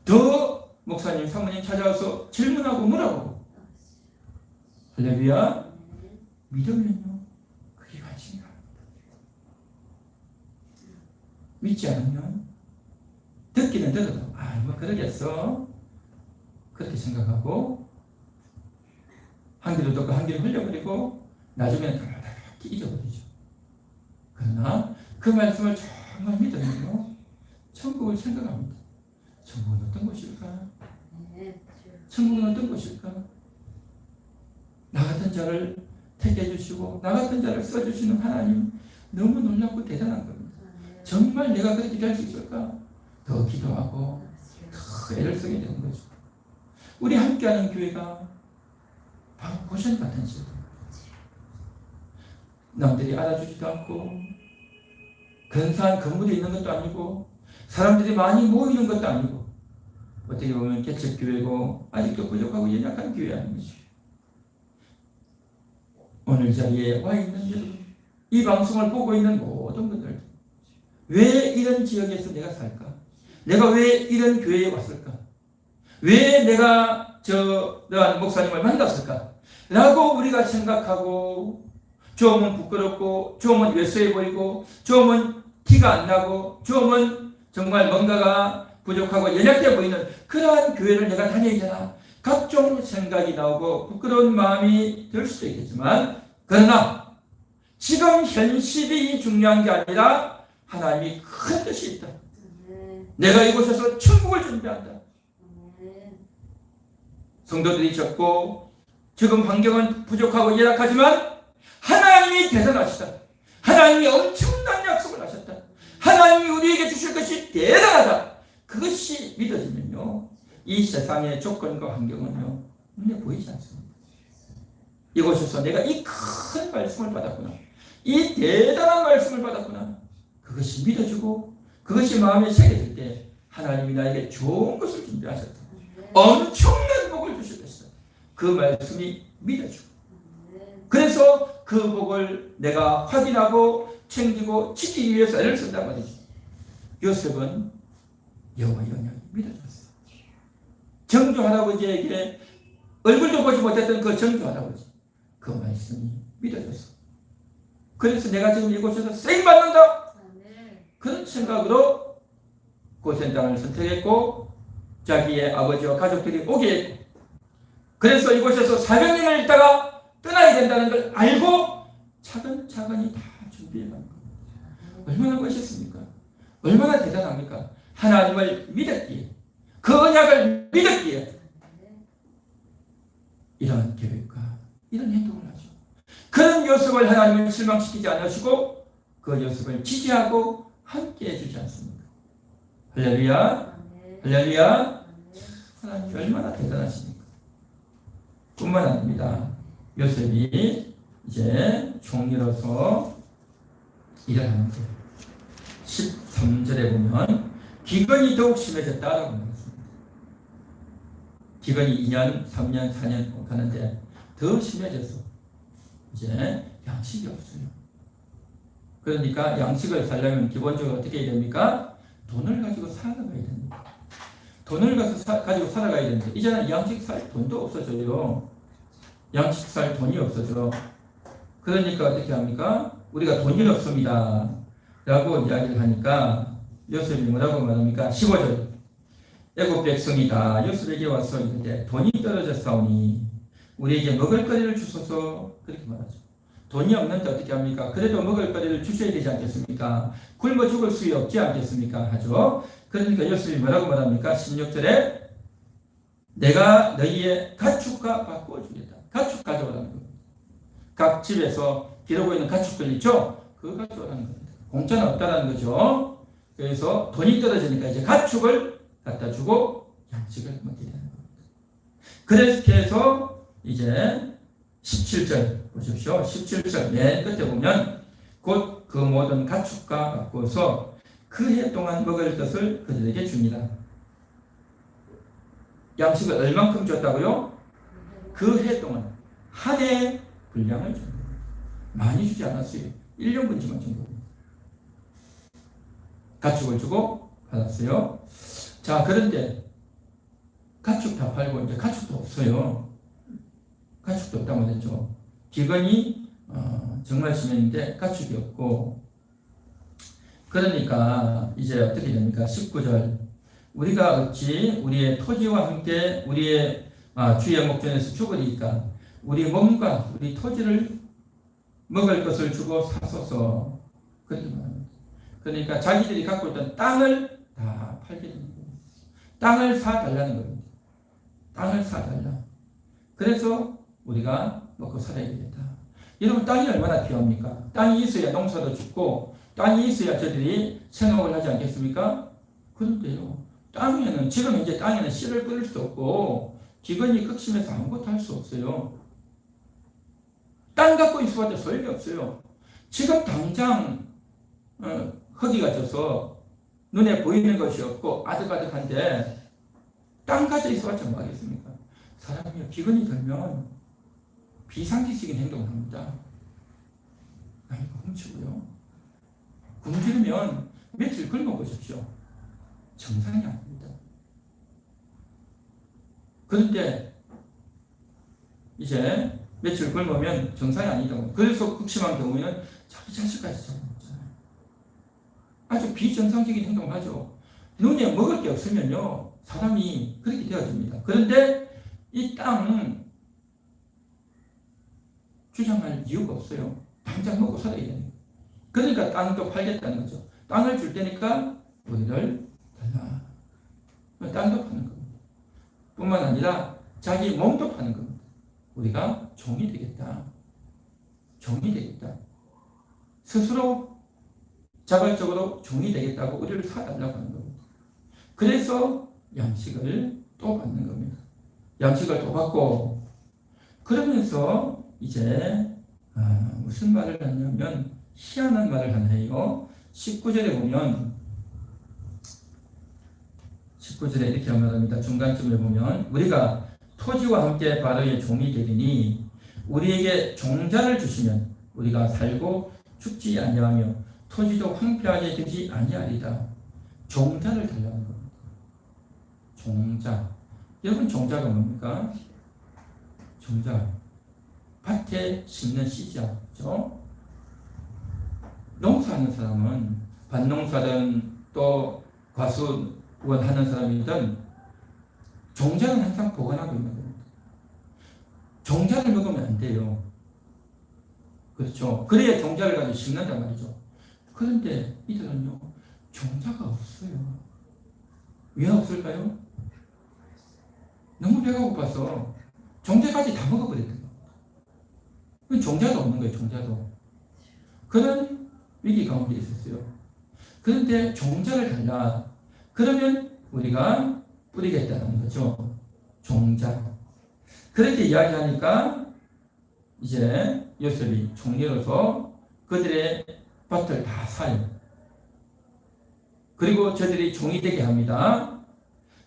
더 목사님, 사모님 찾아와서 질문하고 물어보고. 할렐루야. 믿으면요, 그게 관심이 갑니다. 믿지 않으면 듣기는 들어도 뭐 그러겠어 그렇게 생각하고 한 귀로 듣고 한 귀로 흘려버리고 나중에는 다 잊어버리죠. 그러나 그 말씀을 정말 믿으면요, 천국을 생각합니다. 천국은 어떤 곳일까? 천국은 어떤 곳일까? 나 같은 자를 택해 주시고 나 같은 자를 써주시는 하나님, 너무 놀랍고 대단한 겁니다. 정말 내가 그렇게 될 수 있을까? 더 기도하고 더 애를 쓰게 되는 거죠. 우리 함께하는 교회가 바로 고생 같은 시대. 남들이 알아주지도 않고 근사한 건물이 있는 것도 아니고 사람들이 많이 모이는 것도 아니고 어떻게 보면 개척교회고 아직도 부족하고 연약한 교회 아닙니까? 오늘 자리에 와 있는 여러분, 이 방송을 보고 있는 모든 분들, 왜 이런 지역에서 내가 살까? 내가 왜 이런 교회에 왔을까? 왜 내가 너한 목사님을 만났을까? 라고 우리가 생각하고 좀 부끄럽고 좀 외소해 보이고 좀 티가 안 나고 좀 정말 뭔가가 부족하고 연약해 보이는 그러한 교회를 내가 다녀야 되나? 각종 생각이 나오고 부끄러운 마음이 들 수도 있겠지만, 그러나 지금 현실이 중요한 게 아니라 하나님이 큰 뜻이 있다. 내가 이곳에서 천국을 준비한다. 성도들이 적고 지금 환경은 부족하고 열악하지만 하나님이 대단하시다. 하나님이 엄청난 약속을 하셨다. 하나님이 우리에게 주실 것이 대단하다. 그것이 믿어지면요, 이 세상의 조건과 환경은요, 눈에 보이지 않습니다. 이곳에서 내가 이 큰 말씀을 받았구나, 이 대단한 말씀을 받았구나, 그것이 믿어지고 그것이 마음에 새겨질 때 하나님이 나에게 좋은 것을 준비하셨다. 엄청난 복을 주실 것이다. 그 말씀이 믿어지고, 그래서 그 복을 내가 확인하고 챙기고 지키기 위해서 애를 쓴단 말이죠. 요셉은 여호와의 영향이 믿어졌어요. 정조 할아버지에게 얼굴도 보지 못했던 그 정조 할아버지, 그 말씀이 믿어졌어. 그래서 내가 지금 이곳에서 쓰임받는다, 그런 생각으로 고센 땅을 선택했고 자기의 아버지와 가족들이 오게 했고, 그래서 이곳에서 400년을 있다가 떠나야 된다는 걸 알고 차근차근히 다 준비해간 겁니다. 얼마나 멋있습니까? 얼마나 대단합니까? 하나님을 믿었기에, 그 언약을 믿었기에 이런 계획과 이런 행동을 하죠. 그런 요셉을 하나님은 실망시키지 않으시고 그 요셉을 지지하고 함께 해주지 않습니까? 할렐루야. 할렐루야. 하나님이 얼마나 대단하십니까? 뿐만 아닙니다. 요셉이 이제 총리로서 일을 하는 거예요. 13절에 보면 기근이 더욱 심해졌다라고 말했습니다. 기근이 2년, 3년, 4년 가는데 더 심해져서 이제 양식이 없어요. 그러니까 양식을 살려면 기본적으로 어떻게 해야 됩니까? 돈을 가지고 살아가야 됩니다. 돈을 가지고 살아가야 되는데 이제는 양식 살 돈도 없어져요. 양식 살 돈이 없어져. 그러니까 어떻게 합니까? 우리가 돈이 없습니다 라고 이야기를 하니까 요셉이 뭐라고 말합니까? 15절 애굽 백성이다 요셉에게 와서 이르되 돈이 떨어졌사오니 우리에게 먹을 거리를 주소서 그렇게 말하죠. 돈이 없는데 어떻게 합니까? 그래도 먹을 거리를 주셔야 되지 않겠습니까? 굶어 죽을 수 없지 않겠습니까? 하죠. 그러니까 요셉이 뭐라고 말합니까? 16절에 내가 너희의 가축과 바꾸어 주겠다. 가축 가져오라는 겁니다. 각 집에서 기르고 있는 가축들 있죠? 그거 가져오라는 겁니다. 공짜는 없다는 거죠. 그래서 돈이 떨어지니까 이제 가축을 갖다 주고 양식을 먹게 되는 겁니다. 그렇게 해서 이제 17절 보십시오. 17절 맨 끝에 보면 곧 그 모든 가축과 바꾸어서 그 해 동안 먹을 것을 그들에게 줍니다. 양식을 얼만큼 줬다고요? 그 해 동안 한 해의 분량을 줍니다. 많이 주지 않았어요. 1년분지만 준 겁니다. 가축을 주고 받았어요. 자, 그런데 가축 다 팔고 이제 가축도 없어요. 가축도 없다고 말했죠. 기근이 정말 심했는데 가축이 없고 그러니까 이제 어떻게 됩니까? 19절 우리가 어찌 우리의 토지와 함께 우리의 주의 목전에서 죽으리까 우리 몸과 우리 토지를 먹을 것을 주고 사소서 그렇게 말합니다. 그러니까 자기들이 갖고 있던 땅을 다 팔게 되는 거예요. 땅을 사달라는 겁니다. 땅을 사달라. 그래서 우리가 먹고 살아야 되겠다. 여러분 땅이 얼마나 필요합니까? 땅이 있어야 농사도 짓고 땅이 있어야 저들이 생업을 하지 않겠습니까? 그런데요. 땅에는 지금 현재 땅에는 씨를 뿌릴 수도 없고 기근이 극심해서 아무것도 할 수 없어요. 땅 갖고 있어봐도 소용이 없어요. 지금 당장 허기가 져서 눈에 보이는 것이 없고 아득아득한데 땅 가져 있어봤자 뭐 하겠습니까? 사람이 기근이 들면 비상식적인 행동을 합니다. 남의 거 훔치고요. 굶주리면 며칠 굶어보십시오. 정상이 아닙니다. 그런데 이제 며칠 굶으면 정상이 아니다고. 그래서 극심한 경우에는 자기 자식까지 잡아먹잖아요. 아주 비정상적인 행동을 하죠. 눈에 먹을 게 없으면요. 사람이 그렇게 되어집니다. 그런데 이 땅은 주장할 이유가 없어요. 당장 먹고 살아야 되니까. 그러니까 땅도 팔겠다는 거죠. 땅을 줄 테니까 우리를 달라. 땅도 파는 겁니다. 뿐만 아니라 자기 몸도 파는 겁니다. 우리가 종이 되겠다. 종이 되겠다. 스스로 자발적으로 종이 되겠다고 우리를 사달라고 하는 겁니다. 그래서 양식을 또 받는 겁니다. 양식을 또 받고 그러면서 이제 무슨 말을 하냐면 희한한 말을 하네요. 19절에 보면 19절에 이렇게 말합니다. 중간쯤에 보면 우리가 토지와 함께 바로의 종이 되리니 우리에게 종자를 주시면 우리가 살고 죽지 아니하며 토지도 황폐하게 되지 아니하리다. 종자를 달라는 겁니다. 종자. 여러분 종자가 뭡니까? 종자. 밭에 심는 씨죠. 그렇죠? 농사하는 사람은 밭농사든 또 과수원 하는 사람이든 종자는 항상 보관하고 있는 겁니다. 종자를 먹으면 안 돼요. 그렇죠? 그래야 종자를 가지고 심는단 말이죠. 그런데 이들은요, 종자가 없어요. 왜 없을까요? 너무 배가 고파서 종자까지 다 먹어버렸던 겁니다. 종자도 없는 거예요, 종자도. 그런 위기 가운데 있었어요. 그런데 종자를 달라. 그러면 우리가 뿌리겠다는 거죠. 종자. 그렇게 이야기하니까 이제 요셉이 총리로서 그들의 밭을 다 사요. 그리고 저들이 종이 되게 합니다.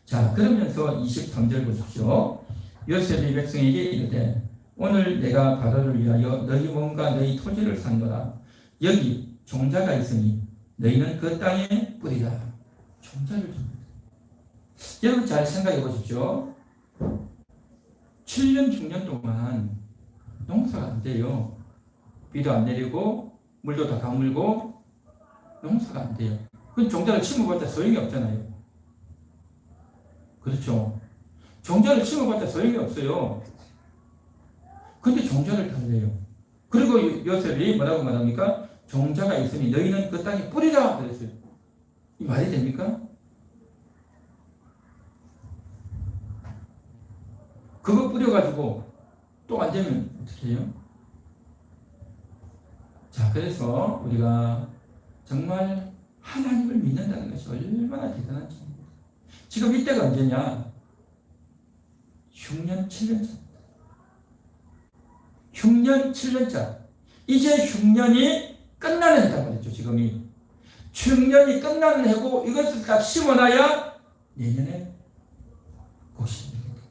자, 그러면서 23절 보십시오. 요셉이 백성에게 이르되 오늘 내가 바로를 위하여 너희 몸과 너희 토지를 샀노라. 여기 종자가 있으니 너희는 그 땅에 뿌리라. 종자를 줍니다. 여러분 잘 생각해 보십시오. 7년 6년 동안 농사가 안 돼요. 비도 안 내리고 물도 다 가물고 농사가 안 돼요. 그럼 종자를 심어봤자 소용이 없잖아요. 그렇죠. 종자를 심어봤자 소용이 없어요. 근데 종자를 달래요. 그리고 요셉이 뭐라고 말합니까? 종자가 있으니 너희는 그 땅에 뿌리라 그랬어요. 이 말이 됩니까? 그거 뿌려가지고 또 안 되면 어떻게 해요? 자, 그래서 우리가 정말 하나님을 믿는다는 것이 얼마나 대단한지. 지금 이때가 언제냐? 6년, 7년차. 6년, 7년차. 이제 6년이 끝나는 해다 말이죠, 지금이. 6년이 끝나는 해고 이것을 다 심어놔야 내년에 곡식이 됩니다.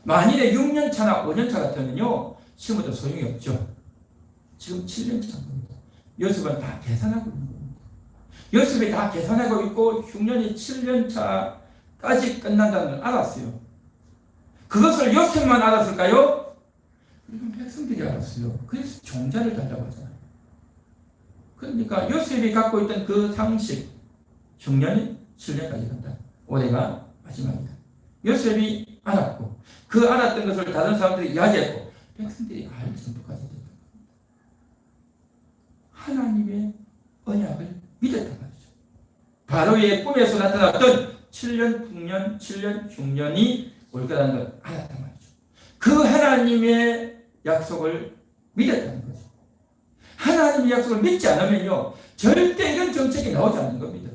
만일에 6년차나 5년차 같으면요, 심어도 소용이 없죠. 지금 7년차인 겁니다. 요셉은 다 계산하고 있는 겁니다. 요셉이 다 계산하고 있고 6년이 7년차까지 끝난다는 걸 알았어요. 그것을 요셉만 알았을까요? 이건 백성들이 알았어요. 그래서 종자를 달라고 하잖아요. 그러니까 요셉이 갖고 있던 그 상식 6년이 7년까지 간다. 올해가 마지막이다. 요셉이 알았고 그 알았던 것을 다른 사람들이 이야기했고 백성들이 알 정도까지 됐다. 하나님의 언약을 믿었단 말이죠. 바로의 꿈에서 나타났던 7년, 9년, 7년, 6년이 올 거라는 걸 알았단 말이죠. 그 하나님의 약속을 믿었다는 거죠. 하나님의 약속을 믿지 않으면요, 절대 이런 정책이 나오지 않는 겁니다.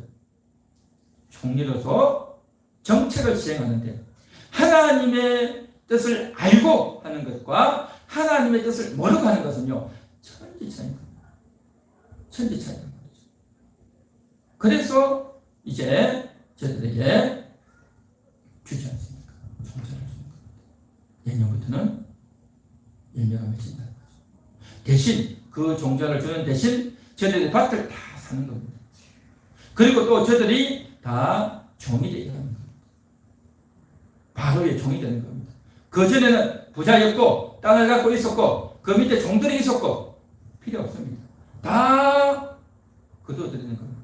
총리로서 정책을 시행하는데 하나님의 뜻을 알고 하는 것과 하나님의 뜻을 모르고 하는 것은요, 천지차이입니다. 천지차이인 거죠. 그래서 이제 저들에게 주지 않습니까? 종자를 주는 겁니다. 내년부터는 열매가 맺힌다는 거죠. 대신 그 종자를 주는 대신 저들의 밭을 다 사는 겁니다. 그리고 또 저들이 다 종이 되게 하는 겁니다. 바로의 종이 되는 겁니다. 그전에는 부자였고 땅을 갖고 있었고 그 밑에 종들이 있었고 필요 없습니다. 다 거두어드리는 겁니다.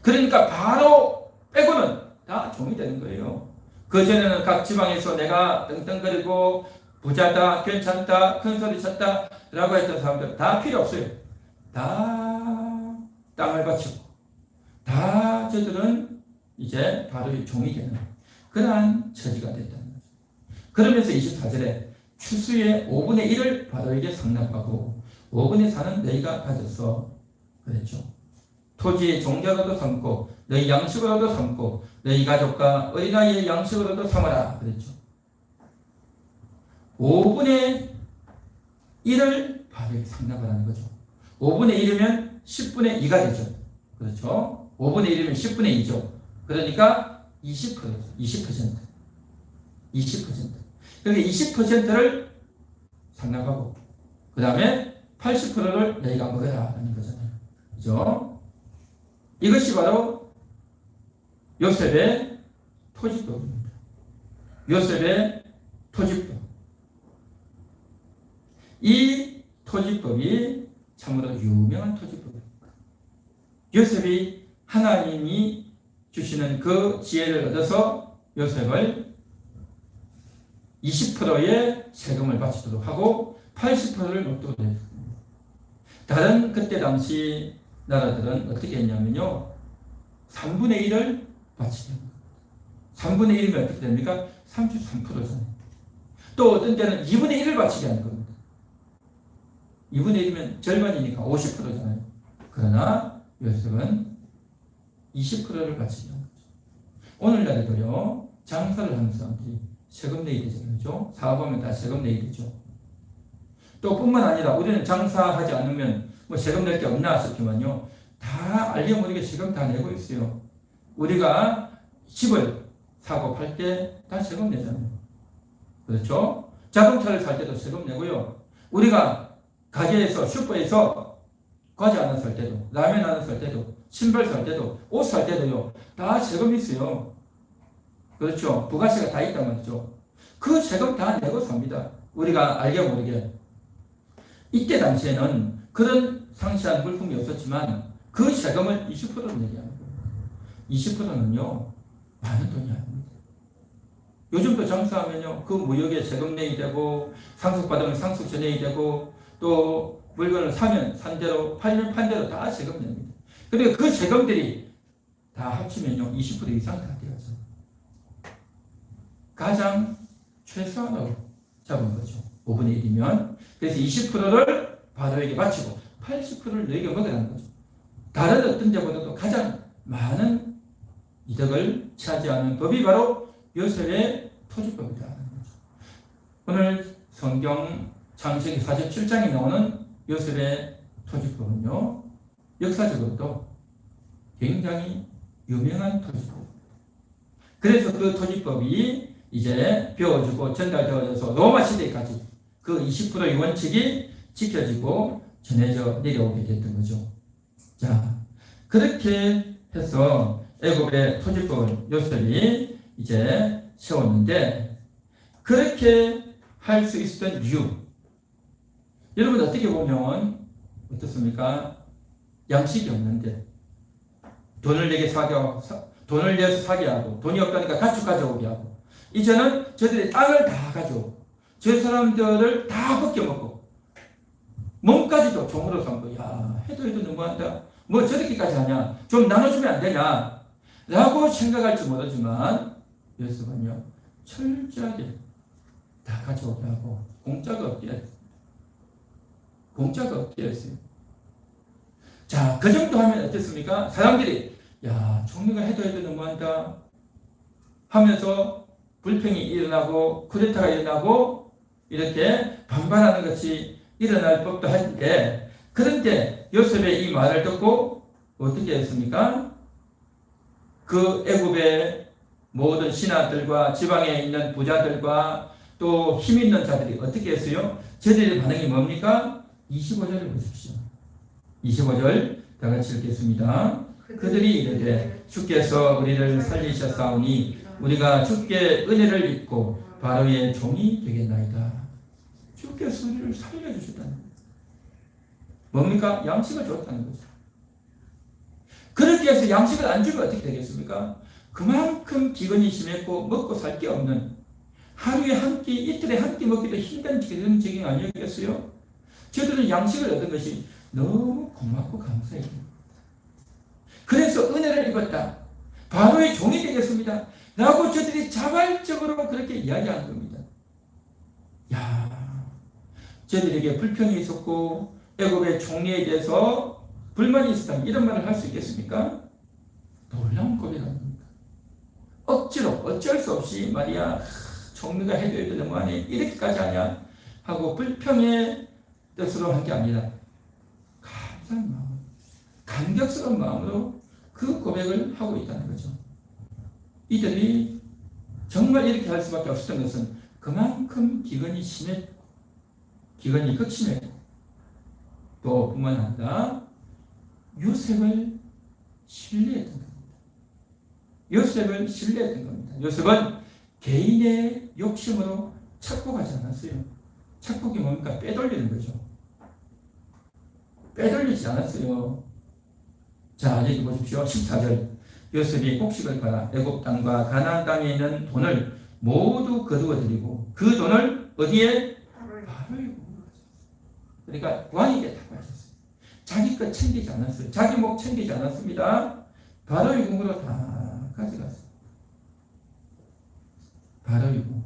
그러니까 바로 빼고는 다 종이 되는 거예요. 그전에는 각 지방에서 내가 떵떵거리고 부자다, 괜찮다, 큰소리 쳤다 라고 했던 사람들 다 필요 없어요. 다 땅을 바치고 다 저들은 이제 바로의 종이 되는 그러한 처지가 됐다는 거죠. 그러면서 24절에 추수의 5분의 1을 바로에게 상납하고 5분의 4는 너희가 가졌어 그랬죠. 토지의 종자로도 삼고 너희 양식으로도 삼고 너희 가족과 어린아이의 양식으로도 삼아라 그랬죠. 5분의 1을 바로에게 상납하라는 거죠. 5분의 1이면 10분의 2가 되죠. 그렇죠. 5분의 1이면 10분의 2죠. 그러니까 20%. 그러니까 20%를 상납하고 그 다음에 80%를 너희가 먹어라 하는 거잖아요. 그죠? 이것이 바로 요셉의 토지법입니다. 요셉의 토지법. 이 토지법이 참으로 유명한 토지법입니다. 요셉이 하나님이 주시는 그 지혜를 얻어서 요셉을 20%의 세금을 바치도록 하고 80%를 먹도록 했습니다. 다른 그때 당시 나라들은 어떻게 했냐면요, 3분의 1을 바치게 합니다. 3분의 1이면 어떻게 됩니까? 33%잖아요. 또 어떤 때는 2분의 1을 바치게 하는 겁니다. 2분의 1이면 절반이니까 50%잖아요. 그러나 요셉은 20%를 바치게 하는 거죠. 오늘날에도요, 장사를 하는 사람들이 세금 내야 되잖아요. 사업하면 다 세금 내야 되죠. 또 뿐만 아니라 우리는 장사하지 않으면 뭐 세금 낼 게 없나 싶지만요. 다 알게 모르게 세금 다 내고 있어요. 우리가 집을 사고 팔 때 다 세금 내잖아요. 그렇죠? 자동차를 살 때도 세금 내고요. 우리가 가게에서 슈퍼에서 과자 하나 살 때도, 라면 하나 살 때도, 신발 살 때도, 옷 살 때도요. 다 세금이 있어요. 그렇죠? 부가세가 다 있단 말이죠. 그 세금 다 내고 삽니다. 우리가 알게 모르게. 이때 당시에는 그런 상시한 물품이 없었지만 그 세금을 20%로 내게 하는 거예요. 20%는요, 많은 돈이 아닙니다. 요즘도 장사하면요, 그 무역에 세금 내야 되고, 상속받으면 상속세 내야 되고, 또 물건을 사면 산 대로, 팔면 판 대로 다 세금 냅니다. 그리고 그 세금들이 다 합치면요, 20% 이상 다 되어서. 가장 최소한으로 잡은 거죠. 5분의 1이면. 그래서 20%를 바로에게 바치고 80%를 너에게 먹으라는 거죠. 다른 어떤 데보다도 가장 많은 이득을 차지하는 법이 바로 요셉의 토지법이다. 오늘 성경 창세기 47장에 나오는 요셉의 토지법은요, 역사적으로도 굉장히 유명한 토지법. 그래서 그 토지법이 이제 배워지고 전달되어져서 로마 시대까지 그 20%의 원칙이 지켜지고 전해져 내려오게 됐던 거죠. 자, 그렇게 해서 애굽의 토지법을 요셉이 이제 세웠는데, 그렇게 할 수 있었던 이유, 여러분 어떻게 보면 어떻습니까? 양식이 없는데 돈을 내서 사게 하고, 돈이 없다니까 가축 가져오게 하고, 이제는 저들이 땅을 다 가져오고 저 사람들을 다 벗겨먹고 몸까지도 종으로 삼고, 야, 해도 너무한다, 뭐 저렇게까지 하냐, 좀 나눠주면 안 되냐 라고 생각할지 모르지만 요셉은요, 철저하게 다 가져오게 하고 공짜가 없게 했어요. 공짜가 없게 했어요. 자, 그 정도 하면 어떻습니까? 사람들이, 야, 총리가 해도 너무한다 하면서 불평이 일어나고 쿠데타가 일어나고 이렇게 반발하는 것이 일어날 법도 한데, 그런데 요셉의 이 말을 듣고 어떻게 했습니까? 그 애굽의 모든 신하들과 지방에 있는 부자들과 또 힘 있는 자들이 어떻게 했어요? 저들의 반응이 뭡니까? 25절을 보십시오. 25절 다 같이 읽겠습니다. 그들이 이르되 주께서 우리를 살리셨사오니 우리가 주께 은혜를 입고 바로의 종이 되겠나이다. 주께서 우리를 살려주셨다는 거예요. 뭡니까? 양식을 줬다는 거죠. 그렇게 해서 양식을 안 주면 어떻게 되겠습니까? 그만큼 기근이 심했고 먹고 살 게 없는, 하루에 한 끼, 이틀에 한 끼 먹기도 힘든 그런 지경 아니었겠어요? 저들은 양식을 얻은 것이 너무 고맙고 감사해요. 그래서 은혜를 입었다, 바로의 종이 되겠습니다 라고 저들이 자발적으로 그렇게 이야기하는 겁니다. 야, 저들에게 불평이 있었고 애굽의 총리에 대해서 불만이 있었다면 이런 말을 할 수 있겠습니까? 놀라운 고백 아닙니까? 억지로 어쩔 수 없이 말이야, 총리가 해도 너무하네, 이렇게까지 하냐 하고 불평의 뜻으로 한 게 아니라 감사한 마음, 감격스러운 마음으로 그 고백을 하고 있다는 거죠. 이들이 정말 이렇게 할 수밖에 없었던 것은 그만큼 기근이 극심했고, 또 뿐만 아니라 요셉을 신뢰했던 겁니다. 요셉을 신뢰했던 겁니다. 요셉은 개인의 욕심으로 착복하지 않았어요. 착복이 뭡니까? 빼돌리는 거죠. 빼돌리지 않았어요. 자, 여기 보십시오. 14절. 요셉이 곡식을 팔아 애굽 땅과 가나안 땅에 있는 돈을 모두 거두어들이고 그 돈을 어디에? 바로에 공급하셨어요. 그러니까 왕에게 다 바쳤어요. 자기 것 챙기지 않았어요. 자기 목 챙기지 않았습니다. 바로의 공으로 다 가져갔어요. 바로의 공.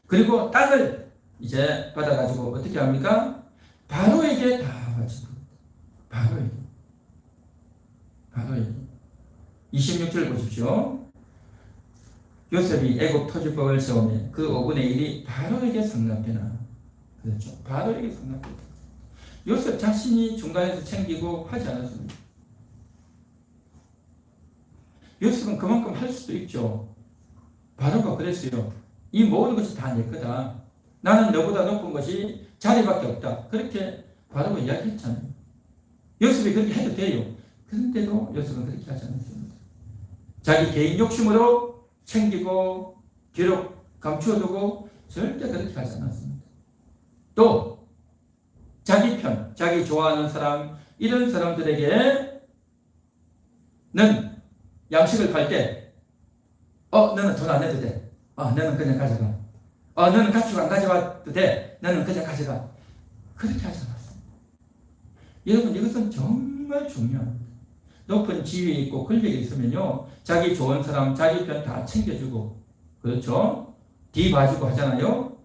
그리고 땅을 이제 받아가지고 어떻게 합니까? 바로에게 다 바친 겁니다. 바로에게. 26절 보십시오. 요셉이 애굽 토지법을 세우며 그 5분의 1이 바로에게 상납되나. 그렇죠. 바로 이게 성납니다. 요셉 자신이 중간에서 챙기고 하지 않았습니다. 요셉은 그만큼 할 수도 있죠. 바로가 그랬어요. 이 모든 것이 다 내 거다. 나는 너보다 높은 것이 자리밖에 없다. 그렇게 바로가 이야기했잖아요. 요셉이 그렇게 해도 돼요. 그런데도 요셉은 그렇게 하지 않았습니다. 자기 개인 욕심으로 챙기고 뒤로 감추어두고 절대 그렇게 하지 않았습니다. 또 자기 편, 자기 좋아하는 사람, 이런 사람들에게는 양식을 팔 때 너는 돈 안 내도 돼. 너는 그냥 가져가. 너는 가축 안 가져와도 돼. 너는 그냥 가져가. 그렇게 하지 않았습니다. 여러분, 이것은 정말 중요합니다. 높은 지위에 있고 권력이 있으면요, 자기 좋은 사람, 자기 편 다 챙겨주고, 그렇죠? 뒤 봐주고 하잖아요.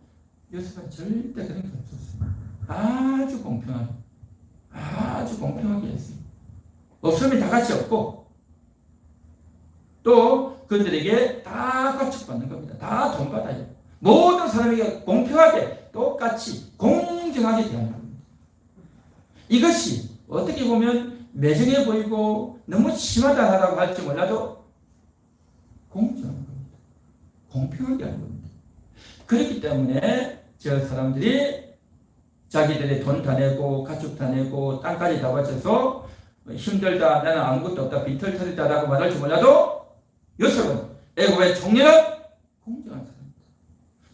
요셉은 절대 그런 게 없었어요. 아주 공평하게 했어요. 없으면 다 같이 없고, 또 그들에게 다 가축받는 겁니다. 다 돈 받아요. 모든 사람에게 공평하게 똑같이 공정하게 대하는 겁니다. 이것이 어떻게 보면 매정해 보이고 너무 심하다라고 할지 몰라도 공정한 겁니다. 공평하게 하는 겁니다. 그렇기 때문에 저 사람들이 자기들의 돈 다 내고 가축 다 내고 땅까지 다 바쳐서 힘들다, 나는 아무것도 없다, 빈털터리다라고 말할지 몰라도 요셉은 애굽의 총리는 공정한 사람이다.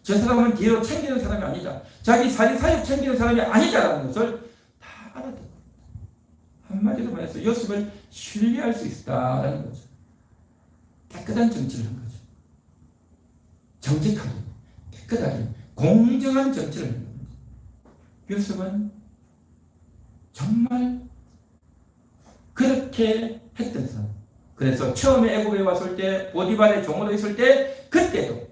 저 사람은 뒤로 챙기는 사람이 아니다. 자기 사육 챙기는 사람이 아니다라는 것을 다 알았던 겁니다. 한마디로 말해서 요셉을 신뢰할 수 있다라는 거죠. 깨끗한 정치를 한 거죠. 정직하게, 깨끗하게, 공정한 정치를 한 겁니다. 요셉은 정말 그렇게 했던 사람. 그래서 처음에 애굽에 왔을 때, 보디발의 종으로 있을 때, 그때도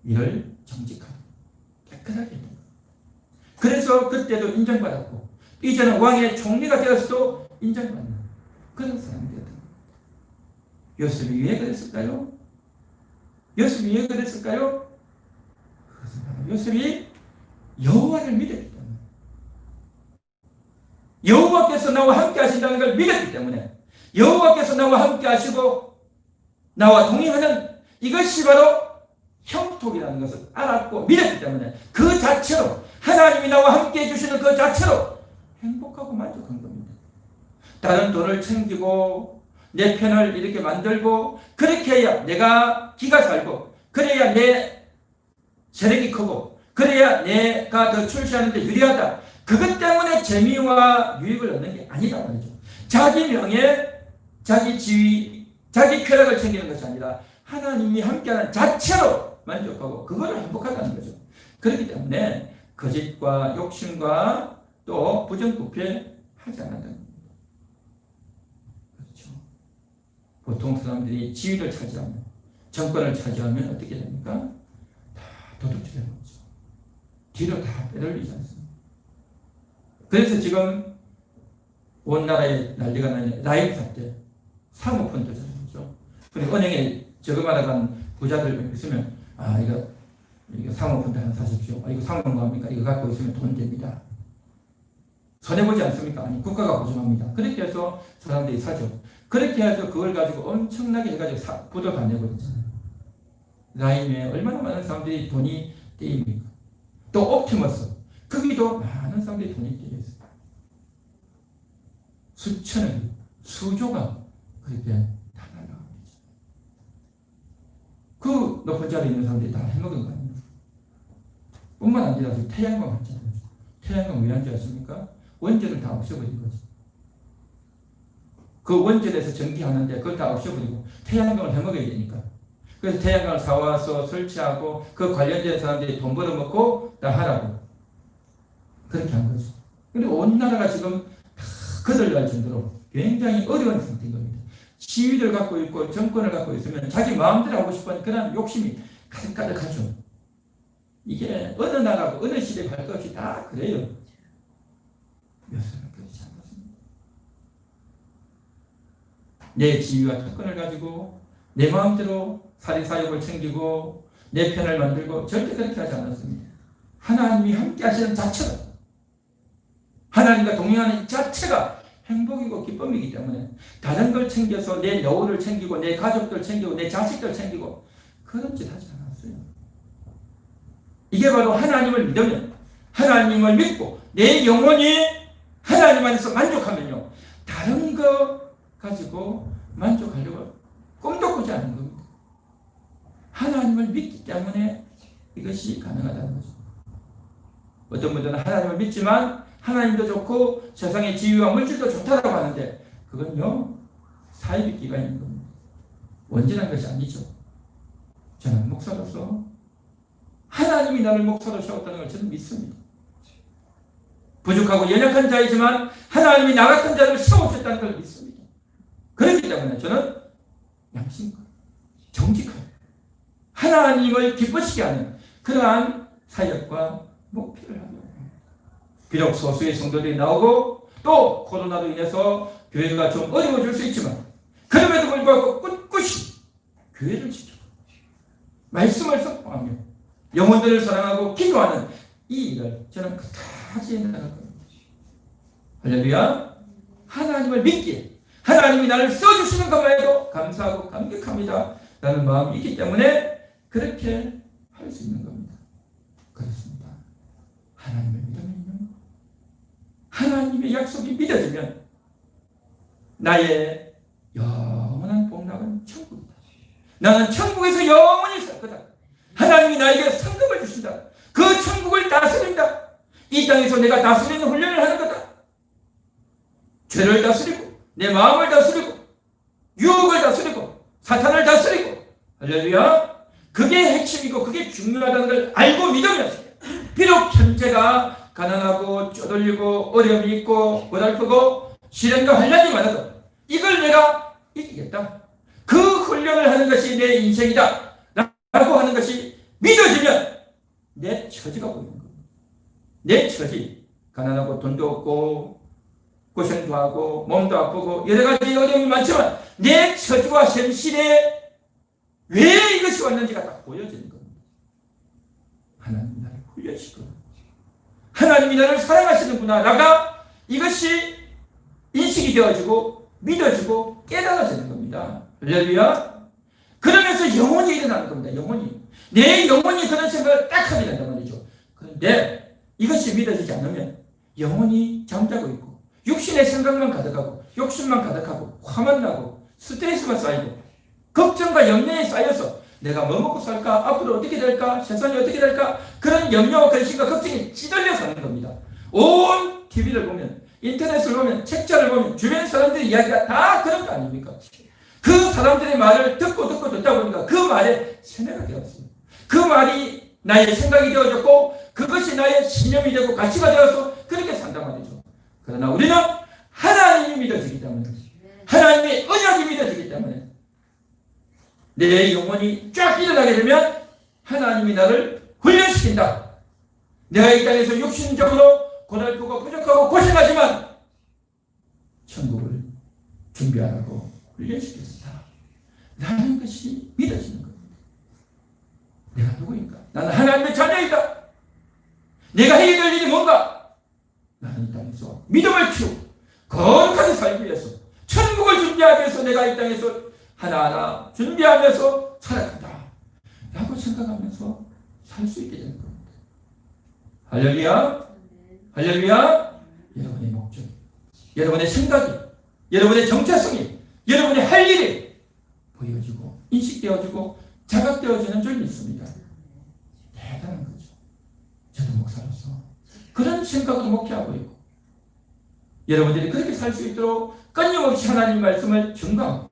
일을 정직하게, 깨끗하게 했던 거예요. 그래서 그때도 인정받았고, 이제는 왕의 총리가 되었어도 인정받는 그런 사람이 되었던 거예요. 요셉이 왜 그랬을까요? 요셉이 왜 그랬을까요? 그것은 바로 요셉이 여호와를 믿었기 때문에, 여호와께서 나와 함께 하신다는 걸 믿었기 때문에, 여호와께서 나와 함께 하시고 나와 동행하는 이것이 바로 형통이라는 것을 알았고 믿었기 때문에, 그 자체로 하나님이 나와 함께 해주시는 그 자체로 행복하고 만족한 겁니다. 다른 돈을 챙기고 내 편을 이렇게 만들고 그렇게 해야 내가 기가 살고, 그래야 내 세력이 크고, 그래야 내가 더 출세하는 데 유리하다, 그것 때문에 재미와 유익을 얻는 게 아니다 말이죠. 자기 명예, 자기 지위, 자기 쾌락을 챙기는 것이 아니라 하나님이 함께하는 자체로 만족하고 그거를 행복하다는 거죠. 그렇기 때문에 거짓과 욕심과 또 부정부패 하지 않았다는 겁니다. 그렇죠. 보통 사람들이 지위를 차지하면, 정권을 차지하면 어떻게 됩니까? 다 도둑질하는 거죠. 뒤로 다 빼돌리지 않습니다. 그래서 지금 온 나라에 난리가 나는 라임 사태, 사모펀드잖아요. 그리고 은행에 저금하러 간 부자들 있으면, 이거 사모펀드 하나 사십시오. 이거 상품 뭐합니까? 이거 갖고 있으면 돈 됩니다. 손해보지 않습니까? 아니, 국가가 보증합니다. 그렇게 해서 사람들이 사죠. 그렇게 해서 그걸 가지고 엄청나게 해가지고 부도 다 내버렸잖아요. 라임에 얼마나 많은 사람들이 돈이 떼입니까? 또 옵티머스, 거기도 많은 사람들이 돈이 떼입니다. 수천억, 수조가 그렇게 다 날아갑니다. 그 높은 자리에 있는 사람들이 다 해먹은 거 아닙니까? 뿐만 아니라 태양광 했잖아요. 태양광 왜 안 좋았습니까? 원전을 다 없애버린 거죠. 그 원전에서 전기하는데 그걸 다 없애버리고 태양광을 해먹어야 되니까. 그래서 태양광을 사와서 설치하고 그 관련된 사람들이 돈 벌어먹고 다 하라고. 그렇게 한 거죠. 근데 온 나라가 지금 다 거들날 정도로 굉장히 어려운 상태인 겁니다. 지위를 갖고 있고 정권을 갖고 있으면 자기 마음대로 하고 싶은 그런 욕심이 가득가득하죠. 이게 어느 나라고 어느 시대에 갈 것 없이 다 그래요. 요새는 그렇지 않습니다. 내 지위와 특권을 가지고 내 마음대로 사리사욕을 챙기고 내 편을 만들고 절대 그렇게 하지 않았습니다. 하나님이 함께 하시는 자체가, 하나님과 동행하는 자체가 행복이고 기쁨이기 때문에 다른 걸 챙겨서 내 여우를 챙기고 내 가족들 챙기고 내 자식들 챙기고 그런 짓 하지 않았어요. 이게 바로 하나님을 믿으면, 하나님을 믿고 내 영혼이 하나님 안에서 만족하면요, 다른 거 가지고 만족하려고 꿈도 꾸지 않는 겁니다. 하나님을 믿기 때문에 이것이 가능하다는 거죠. 어떤 분들은 하나님을 믿지만 하나님도 좋고 세상의 지위와 물질도 좋다라고 하는데 그건요, 사이비기가 있는 겁니다. 온전한 것이 아니죠. 저는 목사로서 하나님이 나를 목사로 세웠다는 걸 저는 믿습니다. 부족하고 연약한 자이지만 하나님이 나 같은 자를 세우셨다는 걸 믿습니다. 그렇기 때문에 저는 양심껏 정직하게 하나님을 기쁘시게 하는 그러한 사역과 목표를 하려고 합니다. 비록 소수의 성도들이 나오고 또 코로나로 인해서 교회가 좀 어려워질 수 있지만 그럼에도 불구하고 꿋꿋이 교회를 지키고 말씀을 선포하며 영혼들을 사랑하고 기도하는 이 일을 저는 끝까지 나갈 겁니다. 할렐루야. 하나님을 믿기에 하나님이 나를 써주시는 것만 해도 감사하고 감격합니다 라는 마음이 있기 때문에 그렇게 할 수 있는 겁니다. 그렇습니다. 하나님을 믿으면, 하나님의 약속이 믿어지면 나의 영원한 복락은 천국이다. 나는 천국에서 영원히 살 거다. 하나님이 나에게 상급을 주신다. 그 천국을 다스린다. 이 땅에서 내가 다스리는 훈련을 하는 거다. 죄를 다스리고 내 마음을 다스리고 유혹을 다스리고 사탄을 다스리고, 할렐루야. 그게 핵심이고 그게 중요하다는 걸 알고 믿으면 비록 현재가 가난하고 쪼들리고 어려움이 있고 고달프고 시련과 환난이 많아도 이걸 내가 이기겠다. 그 훈련을 하는 것이 내 인생이다 라고 하는 것이 믿어지면 내 처지가 보이는 겁니다. 내 처지, 가난하고 돈도 없고 고생도 하고 몸도 아프고 여러 가지 어려움이 많지만 내 처지와 현실에 왜 이것이 왔는지가 딱 보여지는 겁니다. 하나님이 나를 훈련시키고 하나님이 나를 사랑하시는구나 라가 이것이 인식이 되어지고 믿어지고 깨달아지는 겁니다. 할렐루야. 그러면서 영혼이 일어나는 겁니다. 영혼이. 내 영혼이 그런 생각을 딱 하게 된단 말이죠. 그런데 이것이 믿어지지 않으면 영혼이 잠자고 있고 육신의 생각만 가득하고 욕심만 가득하고 화만 나고 스트레스만 쌓이고 걱정과 염려에 쌓여서 내가 뭐 먹고 살까? 앞으로 어떻게 될까? 세상이 어떻게 될까? 그런 염려와 근심과 걱정이 찌들려 사는 겁니다. 온 TV를 보면, 인터넷을 보면, 책자를 보면 주변 사람들의 이야기가 다 그런 거 아닙니까? 그 사람들의 말을 듣고 듣다 보니까 그 말에 세뇌가 되었어요. 그 말이 나의 생각이 되어졌고 그것이 나의 신념이 되고 가치가 되어서 그렇게 산단 말이죠. 그러나 우리는 하나님이 믿어지기 때문에, 하나님의 언약이 믿어지기 때문에 내 영혼이 쫙 일어나게 되면 하나님이 나를 훈련시킨다. 내가 이 땅에서 육신적으로 고달프고 부족하고 고생하지만 천국을 준비하라고 훈련시켰다 라는 것이 믿어지는 겁니다. 내가 누구인가? 나는 하나님의 자녀이다. 내가 해야 될 일이 뭔가? 나는 이 땅에서 믿음을 키우고 거룩하게 살기 위해서 천국을 준비하기 위해서 내가 이 땅에서 하나하나 준비하면서 살아간다 라고 생각하면서 살 수 있게 되는 겁니다. 할렐루야. 할렐루야. 여러분의 목적, 여러분의 생각이, 여러분의 정체성이, 여러분의 할 일이 보여지고 인식되어지고 자각되어지는 줄 믿습니다. 대단한 거죠. 저도 목사로서 그런 생각으로 목회하고 있고 여러분들이 그렇게 살 수 있도록 끊임없이 하나님 말씀을 증거하고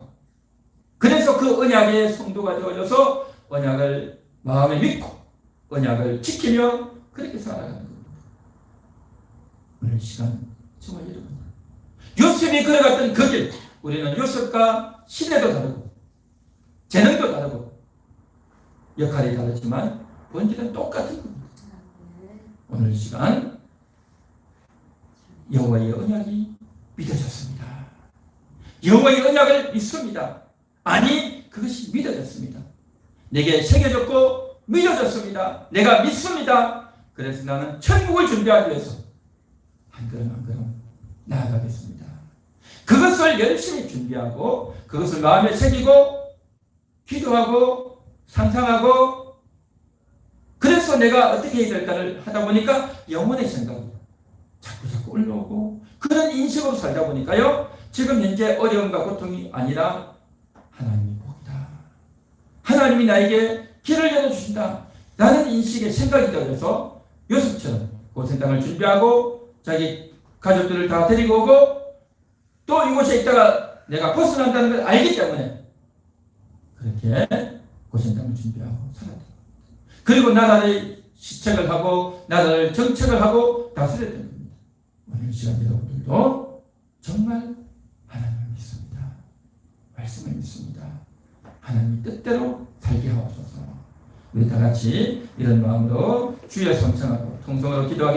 그래서 그 언약의 성도가 되어져서 언약을 마음에 믿고 언약을 지키며 그렇게 살아가는 겁니다. 오늘 시간 정말 여러분, 요셉이 걸어갔던 그 길, 우리는 요셉과 시대도 다르고 재능도 다르고 역할이 다르지만 본질은 똑같은 겁니다. 오늘 시간 여호와의 언약이 믿어졌습니다. 여호와의 언약을 믿습니다. 아니, 그것이 믿어졌습니다. 내게 새겨졌고 믿어졌습니다. 내가 믿습니다. 그래서 나는 천국을 준비하기 위해서 한 걸음 한 걸음 나아가겠습니다. 그것을 열심히 준비하고 그것을 마음에 새기고 기도하고 상상하고 그래서 내가 어떻게 해야 될까를 하다 보니까 영혼의 생각이 자꾸 올라오고 그런 인식으로 살다 보니까요. 지금 현재 어려움과 고통이 아니라 하나님이 복이다. 하나님이 나에게 길을 열어주신다. 라는 인식의 생각이 되어서 요셉처럼 고센땅을 준비하고 자기 가족들을 다 데리고 오고 또 이곳에 있다가 내가 벗어난다는 걸 알기 때문에 그렇게 고센땅을 준비하고 살아야 됩니다. 그리고 나라의 시책을 하고 나라를 정책을 하고 다스려야 됩니다. 오늘 시간 여러분들도 정말 하나님을 믿습니다. 말씀을 믿습니다. 하나님의 뜻대로 살게 하옵소서. 우리 다 같이 이런 마음으로 주여 성청하고 통성으로 기도하겠습니다.